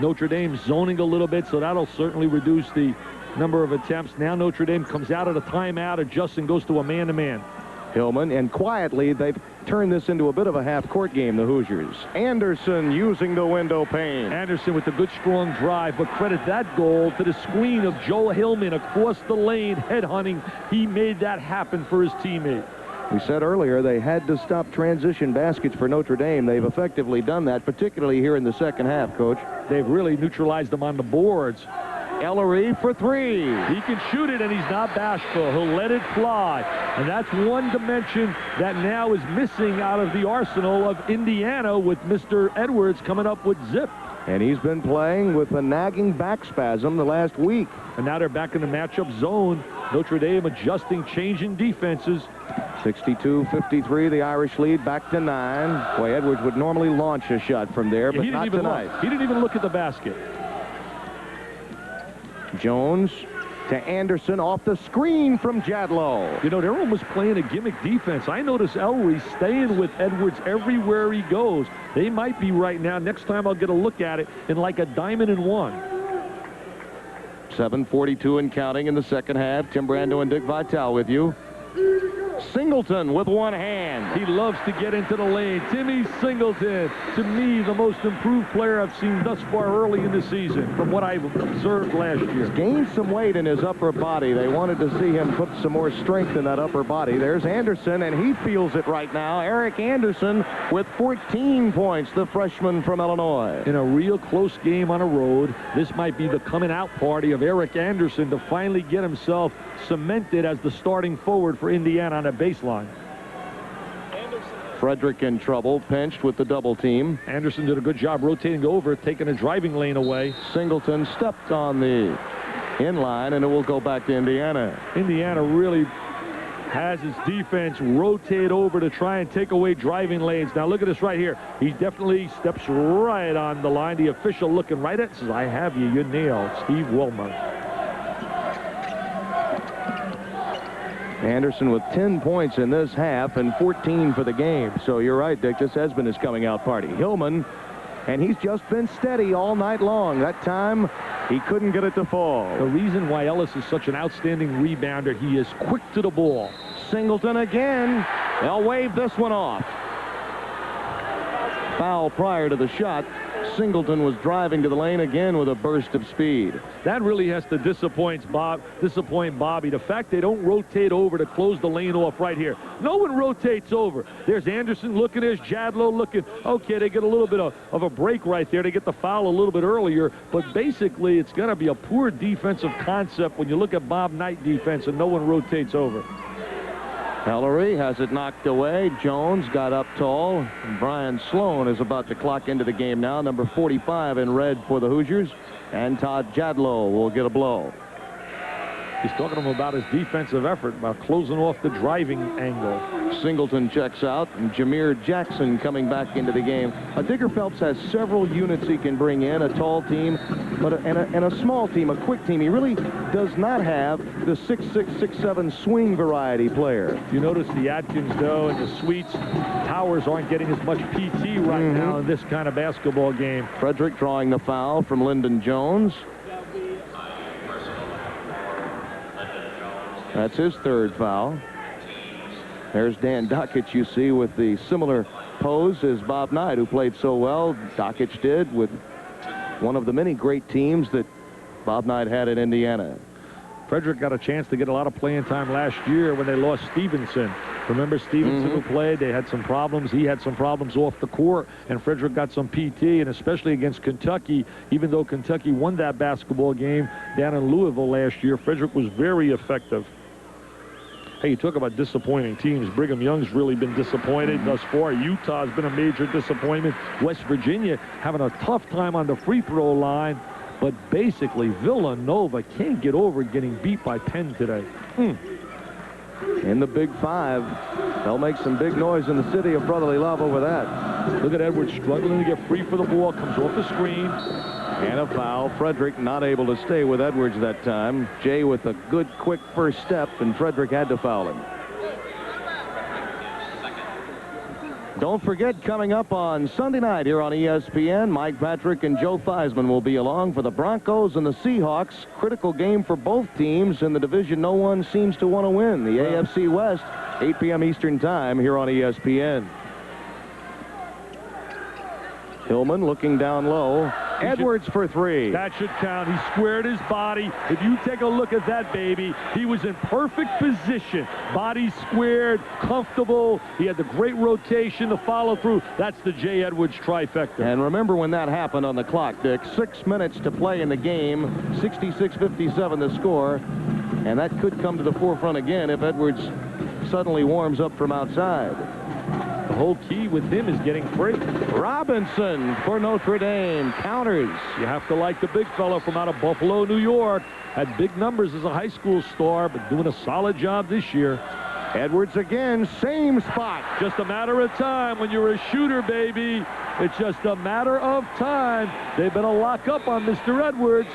Speaker 2: Notre Dame zoning a little bit, so that'll certainly reduce the number of attempts. Now Notre Dame comes out of the timeout, adjusts, and goes to a man-to-man.
Speaker 5: Hillman, and quietly they've turned this into a bit of a half-court game, the Hoosiers. Anderson using the window pane.
Speaker 2: Anderson with a good, strong drive, but credit that goal to the screen of Joe Hillman across the lane, headhunting. He made that happen for his teammate.
Speaker 5: We said earlier they had to stop transition baskets for Notre Dame. They've effectively done that, particularly here in the second half, Coach.
Speaker 2: They've really neutralized them on the boards.
Speaker 5: Ellery for 3.
Speaker 2: He can shoot it, and he's not bashful. He'll let it fly. And that's one dimension that now is missing out of the arsenal of Indiana with Mr. Edwards coming up with zip.
Speaker 5: And he's been playing with a nagging back spasm the last week.
Speaker 2: And now they're back in the matchup zone. Notre Dame adjusting, changing defenses.
Speaker 5: 62-53, the Irish lead back to 9. Boy, Edwards would normally launch a shot from there, but not tonight.
Speaker 2: He didn't even look at the basket.
Speaker 5: Jones to Anderson off the screen from Jadlow.
Speaker 2: You know, they're almost playing a gimmick defense. I notice Ellery staying with Edwards everywhere he goes. They might be right now. Next time I'll get a look at it in like a diamond and one.
Speaker 5: 7:42 and counting in the second half. Tim Brando and Dick Vitale with you. Singleton with one hand.
Speaker 2: He loves to get into the lane. Timmy Singleton, to me, the most improved player I've seen thus far early in the season from what I've observed last year.
Speaker 5: He's gained some weight in his upper body. They wanted to see him put some more strength in that upper body. There's Anderson, and he feels it right now. Eric Anderson with 14 points, the freshman from Illinois.
Speaker 2: In a real close game on a road, this might be the coming out party of Eric Anderson to finally get himself cemented as the starting forward for Indiana on a baseline.
Speaker 5: Frederick in trouble, pinched with the double team.
Speaker 2: Anderson did a good job rotating over, taking a driving lane away.
Speaker 5: Singleton stepped on the inline, and it will go back to Indiana.
Speaker 2: Indiana really has his defense rotate over to try and take away driving lanes. Now look at this right here. He definitely steps right on the line. The official looking right at it says, "I have you. You're nailed." Steve Wilmer.
Speaker 5: Anderson with 10 points in this half and 14 for the game. So you're right, Dick. This has been his coming out party. Hillman, and he's just been steady all night long. That time, he couldn't get it to fall.
Speaker 2: The reason why Ellis is such an outstanding rebounder, he is quick to the ball.
Speaker 5: Singleton again. They'll wave this one off. Foul prior to the shot. Singleton was driving to the lane again with a burst of speed.
Speaker 2: That really has to disappoint Bobby. The fact they don't rotate over to close the lane off right here. No one rotates over. There's Anderson looking, there's Jadlow looking. Okay, they get a little bit of a break right there. They get the foul a little bit earlier, but basically it's going to be a poor defensive concept when you look at Bob Knight defense and no one rotates over.
Speaker 5: Ellery has it knocked away. Jones got up tall. And Brian Sloan is about to clock into the game now. Number 45 in red for the Hoosiers. And Todd Jadlow will get a blow.
Speaker 2: He's talking to him about his defensive effort, about closing off the driving angle.
Speaker 5: Singleton checks out, and Jameer Jackson coming back into the game. Digger Phelps has several units he can bring in, a tall team, and a small team, a quick team. He really does not have the 6'6", 6'7" swing variety player.
Speaker 2: You notice the Atkins, though, and the Sweets, Towers aren't getting as much PT right now in this kind of basketball game.
Speaker 5: Frederick drawing the foul from Lyndon Jones. That's his third foul. There's Dan Dockich, you see, with the similar pose as Bob Knight, who played so well. Dockich did with one of the many great teams that Bob Knight had in Indiana.
Speaker 2: Frederick got a chance to get a lot of playing time last year when they lost Stevenson. Remember Stevenson who played? They had some problems. He had some problems off the court, and Frederick got some PT, and especially against Kentucky, even though Kentucky won that basketball game down in Louisville last year, Frederick was very effective. Hey, you talk about disappointing teams. Brigham Young's really been disappointed thus far. Utah's been a major disappointment. West Virginia having a tough time on the free throw line. But basically, Villanova can't get over getting beat by Penn today.
Speaker 5: In the Big Five, they'll make some big noise in the city of brotherly love over that.
Speaker 2: Look at Edwards struggling to get free for the ball. Comes off the screen.
Speaker 5: And a foul. Frederick not able to stay with Edwards that time. Jay with a good, quick first step, and Frederick had to foul him. Don't forget, coming up on Sunday night here on ESPN, Mike Patrick and Joe Theismann will be along for the Broncos and the Seahawks. Critical game for both teams in the division no one seems to want to win. The AFC West, 8 p.m. Eastern Time here on ESPN. Hillman looking down low. Edwards for three.
Speaker 2: That should count. He squared his body. If you take a look at that baby, he was in perfect position. Body squared, comfortable. He had the great rotation, the follow through. That's the Jay Edwards trifecta.
Speaker 5: And remember when that happened on the clock, Dick. 6 minutes to play in the game. 66-57 the score. And that could come to the forefront again if Edwards suddenly warms up from outside.
Speaker 2: The whole key with him is getting free.
Speaker 5: Robinson for Notre Dame counters.
Speaker 2: You have to like the big fella from out of Buffalo, New York. Had big numbers as a high school star, but doing a solid job this year.
Speaker 5: Edwards again, same spot.
Speaker 2: Just a matter of time when you're a shooter, baby. It's just a matter of time. They better lock up on Mr. Edwards.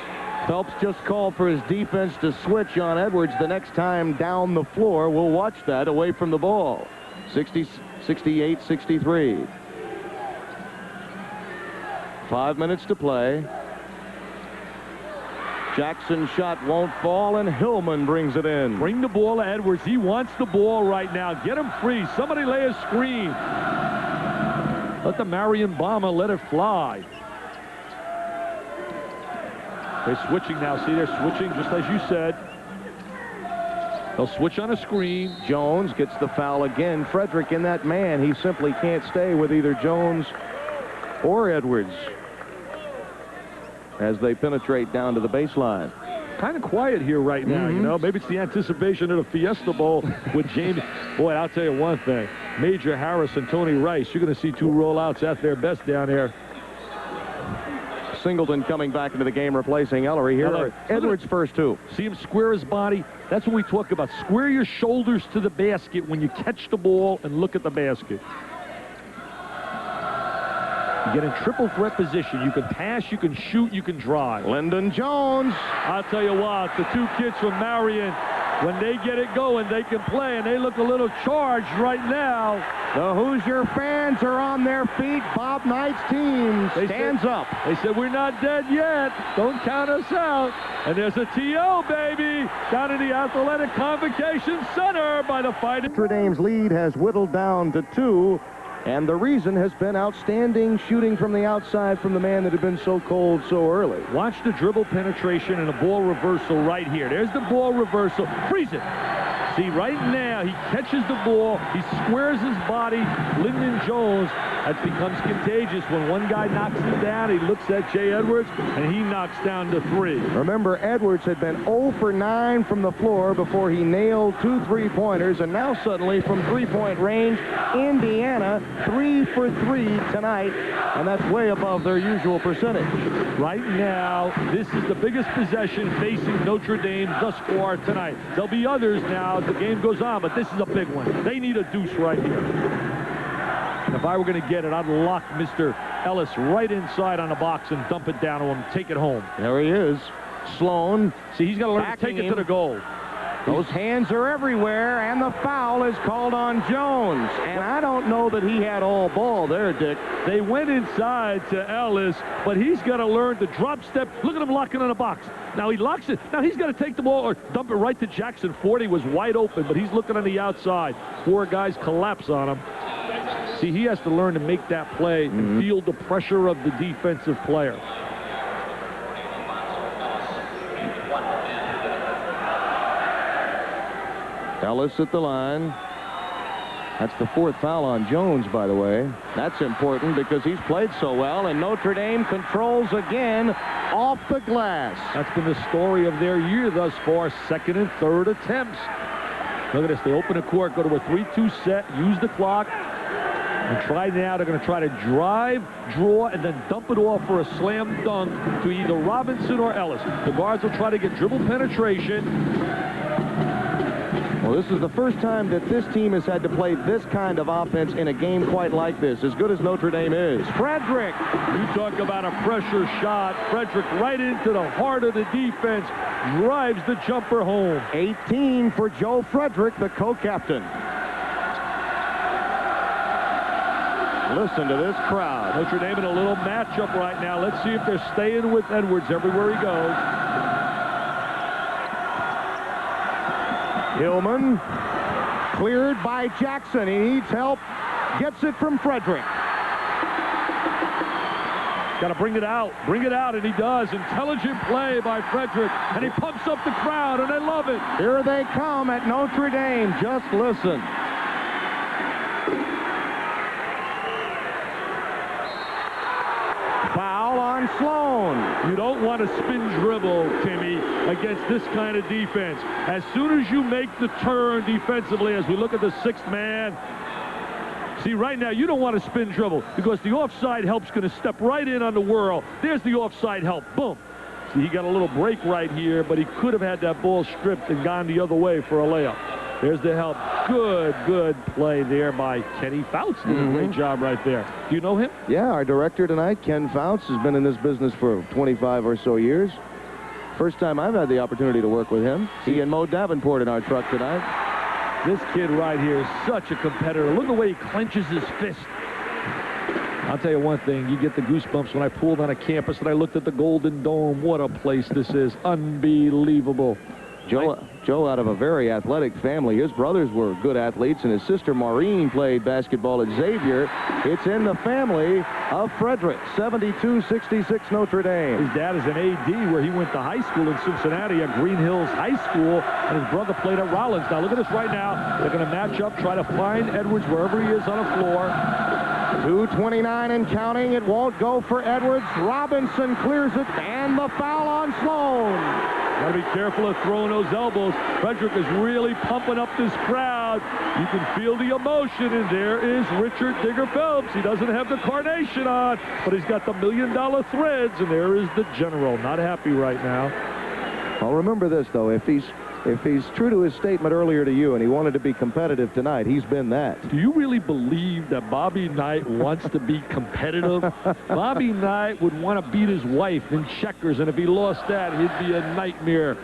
Speaker 5: Phelps just called for his defense to switch on Edwards the next time down the floor. We'll watch that away from the ball. 68-63. 5 minutes to play. Jackson's shot won't fall, and Hillman brings it in.
Speaker 2: Bring the ball to Edwards. He wants the ball right now. Get him free. Somebody lay a screen. Let the Marion Bomber let it fly. They're switching now. See, they're switching just as you said. They'll switch on a screen.
Speaker 5: Jones gets the foul again. Frederick in that man. He simply can't stay with either Jones or Edwards as they penetrate down to the baseline.
Speaker 2: Kind of quiet here right now, you know. Maybe it's the anticipation of the Fiesta Bowl with James. Boy, I'll tell you one thing. Major Harris and Tony Rice, you're going to see two rollouts at their best down there.
Speaker 5: Singleton coming back into the game, replacing Ellery. Here are Edwards' first two.
Speaker 2: See him square his body? That's what we talk about. Square your shoulders to the basket when you catch the ball and look at the basket. You get in triple threat position. You can pass, you can shoot, you can drive.
Speaker 5: Lyndon Jones.
Speaker 2: I'll tell you what, the two kids from Marion, When they get it going, they can play, and they look a little charged right now.
Speaker 5: The Hoosier fans are on their feet. Bob Knight's team stands up.
Speaker 2: They said, we're not dead yet. Don't count us out. And there's a TO, baby, down in the Athletic Convocation Center by the Fighting.
Speaker 5: Notre Dame's lead has whittled down to 2. And the reason has been outstanding shooting from the outside from the man that had been so cold so early.
Speaker 2: Watch the dribble penetration and a ball reversal right here. There's the ball reversal. Freeze it. See, right now, he catches the ball. He squares his body. Lyndon Jones, that becomes contagious. When one guy knocks him down, he looks at Jay Edwards, and he knocks down to 3.
Speaker 5: Remember, Edwards had been 0 for 9 from the floor before he nailed 2 3-pointers, and now suddenly from three-point range, Indiana 3 for 3 tonight, and that's way above their usual percentage.
Speaker 2: Right now, this is the biggest possession facing Notre Dame thus far tonight. There'll be others now as the game goes on, but this is a big one. They need a deuce right here. And if I were going to get it, I'd lock Mr. Ellis right inside on the box and dump it down to him, take it home.
Speaker 5: There he is. Sloan.
Speaker 2: See, he's got to learn to take it to the goal.
Speaker 5: Those hands are everywhere, and the foul is called on Jones. And I don't know that he had all ball there, Dick.
Speaker 2: They went inside to Ellis, but he's got to learn to drop step. Look at him locking on the box. Now he locks it. Now he's got to take the ball or dump it right to Jackson. 40 was wide open, but he's looking on the outside. 4 guys collapse on him. See, he has to learn to make that play and feel the pressure of the defensive player.
Speaker 5: Ellis at the line. That's the 4th foul on Jones, by the way. That's important because he's played so well, and Notre Dame controls again off the glass.
Speaker 2: That's been the story of their year thus far, 2nd and 3rd attempts. Look at this. They open the court, go to a 3-2 set, use the clock, and try now. They're going to try to drive, draw, and then dump it off for a slam dunk to either Robinson or Ellis. The guards will try to get dribble penetration.
Speaker 5: Well, this is the first time that this team has had to play this kind of offense in a game quite like this, as good as Notre Dame is. Frederick.
Speaker 2: You talk about a pressure shot. Frederick right into the heart of the defense, drives the jumper home.
Speaker 5: 18 for Joe Frederick, the co-captain. Listen to this crowd.
Speaker 2: Notre Dame in a little matchup right now. Let's see if they're staying with Edwards everywhere he goes.
Speaker 5: Hillman cleared by Jackson. He needs help. Gets it from Frederick.
Speaker 2: Got to bring it out, and he does. Intelligent play by Frederick, and he pumps up the crowd, and they love it.
Speaker 5: Here they come at Notre Dame. Just listen. Foul on Sloan.
Speaker 2: You don't want to spin dribble, Timmy, against this kind of defense. As soon as you make the turn defensively, as we look at the 6th man, see, right now, you don't want to spin dribble because the offside help's going to step right in on the whirl. There's the offside help. Boom. See, he got a little break right here, but he could have had that ball stripped and gone the other way for a layup. There's the help. Good play there by Kenny Fouts. Did a great job right there. Do you know him?
Speaker 5: Yeah, our director tonight, Ken Fouts, has been in this business for 25 or so years. First time I've had the opportunity to work with him. He and Mo Davenport in our truck tonight.
Speaker 2: This kid right here is such a competitor. Look at the way he clenches his fist. I'll tell you one thing. You get the goosebumps when I pulled on a campus and I looked at the Golden Dome. What a place this is. Unbelievable.
Speaker 5: Joe out of a very athletic family. His brothers were good athletes, and his sister Maureen played basketball at Xavier. It's in the family of Frederick. 72-66 Notre Dame.
Speaker 2: His dad is an AD where he went to high school in Cincinnati at Green Hills High School, and his brother played at Rollins. Now look at this right now. They're going to match up, try to find Edwards wherever he is on the floor.
Speaker 5: 2:29 and counting. It won't go for Edwards. Robinson clears it, and the foul on Sloan.
Speaker 2: Got to be careful of throwing those elbows. Frederick is really pumping up this crowd. You can feel the emotion, and there is Richard Digger Phelps. He doesn't have the carnation on, but he's got the $1 million threads, and there is the general. Not happy right now.
Speaker 5: Well, remember this, though. If he's true to his statement earlier to you and he wanted to be competitive tonight, he's been that.
Speaker 2: Do you really believe that Bobby Knight wants to be competitive? Bobby Knight would want to beat his wife in checkers, and if he lost that, he'd be a nightmare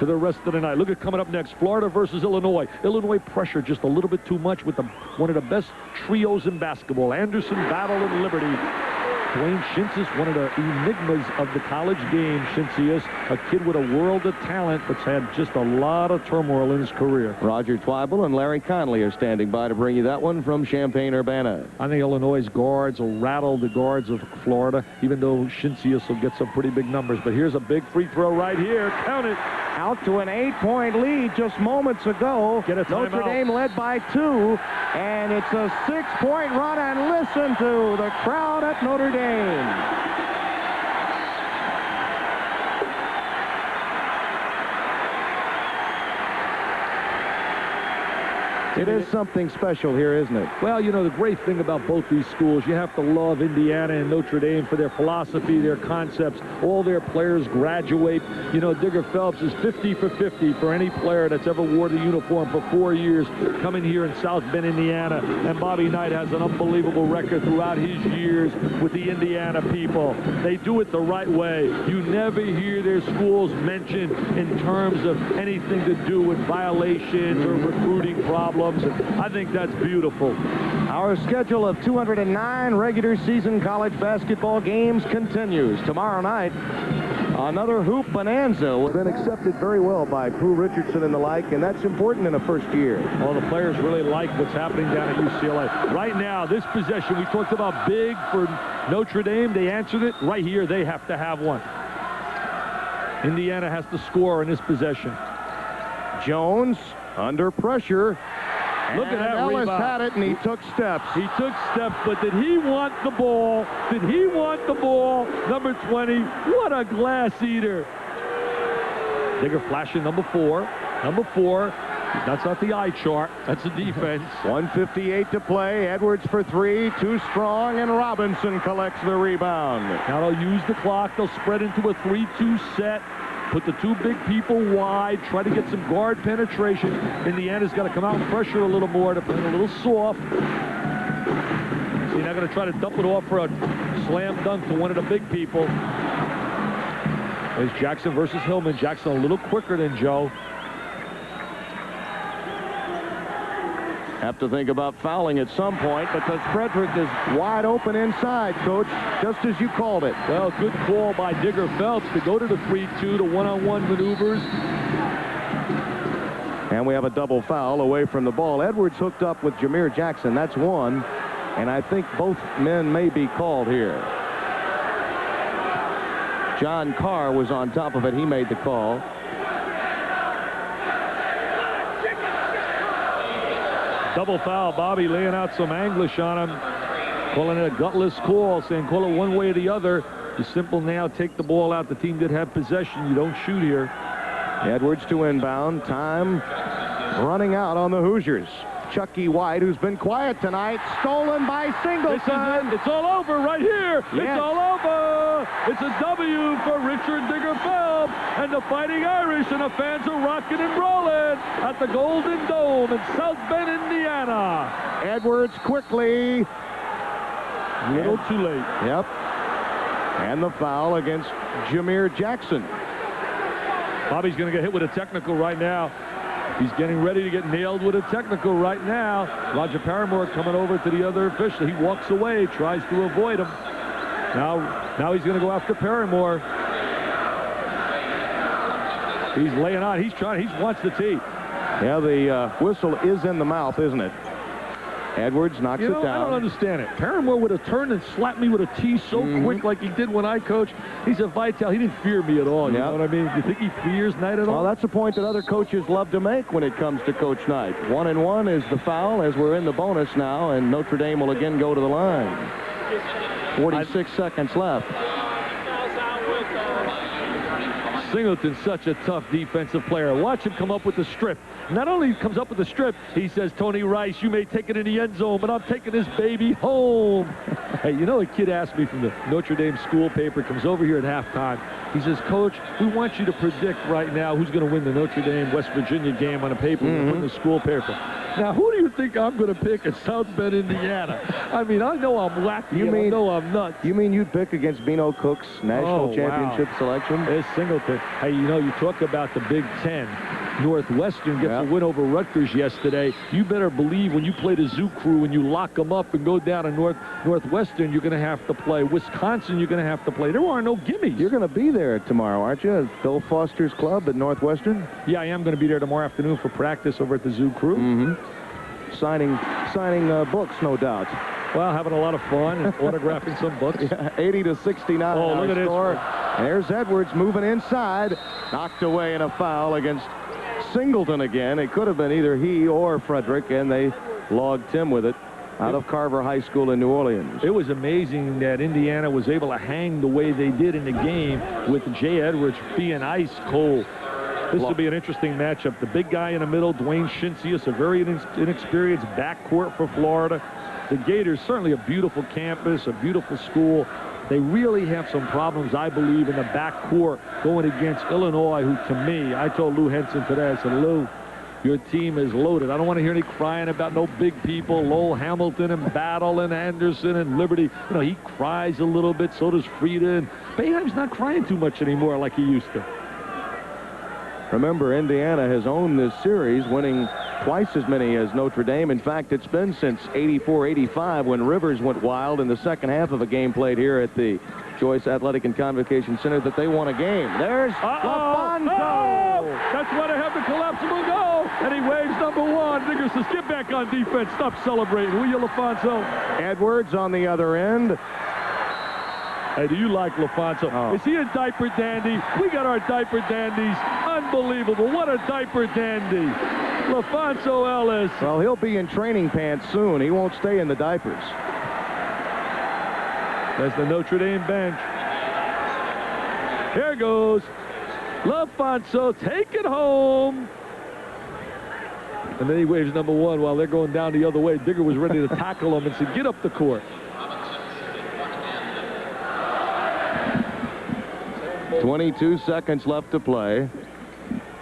Speaker 2: for the rest of the night. Look at coming up next, Florida versus Illinois. Illinois pressure just a little bit too much with one of the best trios in basketball. Anderson, Battle, and Liberty. Dwayne Shinsis, one of the enigmas of the college game. Shinsius, a kid with a world of talent, but's had just a lot of turmoil in his career.
Speaker 5: Roger Twyble and Larry Conley are standing by to bring you that one from Champaign-Urbana.
Speaker 2: I think Illinois' guards will rattle the guards of Florida, even though Shinsius will get some pretty big numbers. But here's a big free throw right here. Count it.
Speaker 5: Out to an 8-point lead just moments ago.
Speaker 2: Get a timeout.
Speaker 5: Notre Dame led by 2, and it's a 6-point run, and listen to the crowd at Notre Dame. It is something special here, isn't it?
Speaker 2: Well, you know, the great thing about both these schools, you have to love Indiana and Notre Dame for their philosophy, their concepts. All their players graduate. You know, Digger Phelps is 50 for 50 for any player that's ever wore the uniform for 4 years coming here in South Bend, Indiana. And Bobby Knight has an unbelievable record throughout his years with the Indiana people. They do it the right way. You never hear their schools mentioned in terms of anything to do with violations or recruiting problems. And I think that's beautiful.
Speaker 5: Our schedule of 209 regular season college basketball games continues. Tomorrow night, another hoop bonanza. It's been accepted very well by Prue Richardson and the like, and that's important in a first year.
Speaker 2: Well, the players really like what's happening down at UCLA. Right now, this possession, we talked about big for Notre Dame. They answered it. Right here, they have to have one. Indiana has to score in this possession.
Speaker 5: Jones under pressure.
Speaker 2: Look at that
Speaker 5: Ellis
Speaker 2: rebound.
Speaker 5: had it, and he took steps.
Speaker 2: He took steps, but did he want the ball? Did he want the ball? Number 20, what a glass eater. Digger flashing number 4. Number 4, that's not the eye chart. That's the defense.
Speaker 5: 1:58 to play. Edwards for 3, too strong, and Robinson collects the rebound.
Speaker 2: Now they'll use the clock. They'll spread into a 3-2 set. Put the 2 big people wide, try to get some guard penetration. Indiana's got to come out and pressure a little more. They're playing a little soft. So you're not going to try to dump it off for a slam dunk to one of the big people. There's Jackson versus Hillman. Jackson a little quicker than Joe.
Speaker 5: Have to think about fouling at some point because Frederick is wide open inside, Coach, just as you called it.
Speaker 2: Well, good call by Digger Phelps to go to the 3-2, to one-on-one maneuvers.
Speaker 5: And we have a double foul away from the ball. Edwards hooked up with Jameer Jackson. That's one. And I think both men may be called here. John Carr was on top of it. He made the call.
Speaker 2: Double foul. Bobby laying out some English on him, calling it a gutless call, saying call it one way or the other. You simple now take the ball out. The team did have possession. You don't shoot here.
Speaker 5: Edwards to inbound. Time running out on the Hoosiers. Chucky White, who's been quiet tonight, stolen by Singleton.
Speaker 2: This is it. It's all over right here.
Speaker 5: Yes.
Speaker 2: It's all over. It's a W for Richard Digger Phelps and the Fighting Irish, and the fans are rocking and rolling at the Golden Dome in South Bend, Indiana.
Speaker 5: Edwards quickly.
Speaker 2: A little too late.
Speaker 5: Yep. And the foul against Jameer Jackson.
Speaker 2: Bobby's going to get hit with a technical right now. He's getting ready to get nailed with a technical right now. Roger Paramore coming over to the other official. He walks away, tries to avoid him. Now he's going to go after Paramore. He's laying on. He's trying. He wants the tee.
Speaker 5: Yeah, the whistle is in the mouth, isn't it? Edwards knocks it down.
Speaker 2: I don't understand it. Paramore would have turned and slapped me with a tee so quick like he did when I coached. He's a Vitale. He didn't fear me at all. You know what I mean? You think he fears Knight at all?
Speaker 5: Well, that's a point that other coaches love to make when it comes to Coach Knight. 1-1 is the foul as we're in the bonus now, and Notre Dame will again go to the line. 46 seconds left.
Speaker 2: Singleton's such a tough defensive player. Watch him come up with the strip. Not only comes up with the strip, he says, Tony Rice, you may take it in the end zone, but I'm taking this baby home. Hey, you know, a kid asked me from the Notre Dame school paper, comes over here at halftime. He says, Coach, we want you to predict right now who's going to win the Notre Dame-West Virginia game on a paper. We're putting the school paper. Now, who do you think I'm going to pick at South Bend, Indiana? I mean, I know I'm wacky. I know I'm nuts.
Speaker 5: You mean you'd pick against Bino Cook's national championship selection?
Speaker 2: There's Singleton. Hey, you know, you talk about the Big Ten. Northwestern gets a win over Rutgers yesterday. You better believe when you play the Zoo Crew and you lock them up and go down to Northwestern, you're going to have to play. Wisconsin, you're going to have to play. There are no gimmies.
Speaker 5: You're going to be there tomorrow, aren't you? Bill Foster's club at Northwestern?
Speaker 2: Yeah, I am going to be there tomorrow afternoon for practice over at the Zoo Crew.
Speaker 5: Mm-hmm. Signing books, no doubt.
Speaker 2: Well, having a lot of fun and autographing some books.
Speaker 5: 80-69.
Speaker 2: Oh, look at
Speaker 5: score.
Speaker 2: this.
Speaker 5: There's Edwards moving inside. Knocked away in a foul against Singleton again. It could have been either he or Frederick, and they logged Tim with it out of Carver High School in New Orleans.
Speaker 2: It was amazing that Indiana was able to hang the way they did in the game with Jay Edwards being ice cold. This will be an interesting matchup. The big guy in the middle, Dwayne Shincius, a very inexperienced backcourt for Florida. The Gators, certainly a beautiful campus, a beautiful school. They really have some problems, I believe, in the backcourt going against Illinois, who, to me, I told Lou Henson today, I said, Lou, your team is loaded. I don't want to hear any crying about no big people. Lowell Hamilton and Battle and Anderson and Liberty. You know, he cries a little bit. So does Frieda. And Boeheim's not crying too much anymore like he used to.
Speaker 5: Remember, Indiana has owned this series, winning twice as many as Notre Dame. In fact, it's been since 84-85 when Rivers went wild in the second half of a game played here at the Joyce Athletic and Convocation Center that they won a game. There's LaFonso.
Speaker 2: Oh, that's why they have the collapsible goal. And he waves number one. Digger says, get back on defense. Stop celebrating, will you, LaFonso?
Speaker 5: Edwards on the other end.
Speaker 2: Hey, do you like LaFonso?
Speaker 5: Oh.
Speaker 2: Is he a diaper dandy? We got our diaper dandies. Unbelievable. What a diaper dandy. LaFonso Ellis.
Speaker 5: Well, he'll be in training pants soon. He won't stay in the diapers.
Speaker 2: That's the Notre Dame bench. Here goes LaFonso. Take it home. And then he waves number one while they're going down the other way. Digger was ready to tackle him and said, get up the court.
Speaker 5: 22 seconds left to play.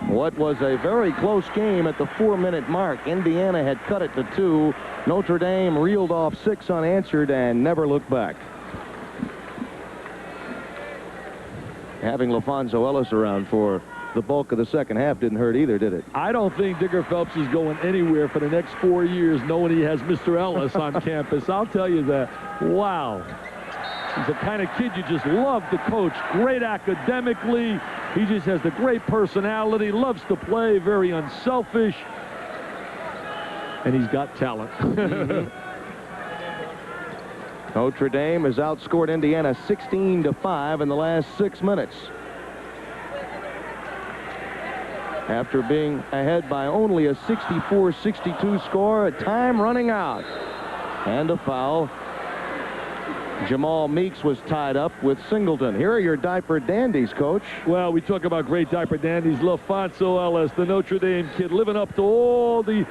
Speaker 5: What was a very close game at the 4-minute mark. Indiana had cut it to 2. Notre Dame reeled off 6 unanswered and never looked back. Having LaFonso Ellis around for the bulk of the second half didn't hurt either, did it?
Speaker 2: I don't think Digger Phelps is going anywhere for the next 4 years knowing he has Mr. Ellis on campus. I'll tell you that. Wow. He's the kind of kid you just love to coach. Great academically. He just has the great personality, loves to play, very unselfish. And he's got talent.
Speaker 5: Notre Dame has outscored Indiana 16-5 in the last 6 minutes. After being ahead by only a 64-62 score, time running out. And a foul. Jamal Meeks was tied up with Singleton. Here are your diaper dandies, Coach.
Speaker 2: Well, we talk about great diaper dandies. LaFonso Ellis, the Notre Dame kid, living up to all the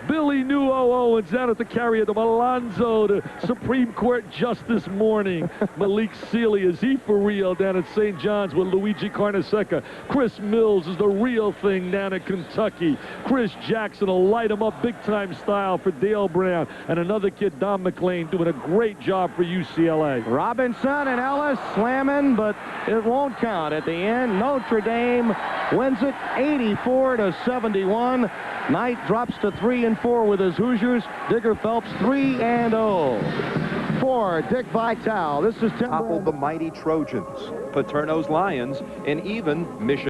Speaker 2: Billy New Owens down at the Carrier, the Malonzo, the Supreme Court Justice Morning. Malik Sealy, is he for real down at St. John's with Luigi Carnesecca? Chris Mills is the real thing down at Kentucky. Chris Jackson will light him up big-time style for Dale Brown. And another kid, Don McLean, doing a great job for UCLA.
Speaker 5: Robinson and Ellis slamming, but it won't count at the end. Notre Dame wins it 84-71. Knight drops to 3-4 with his Hoosiers. Digger Phelps 3-0. For Dick Vitale, this is Tim.
Speaker 10: Toppled the mighty Trojans, Paterno's Lions, and even Michigan.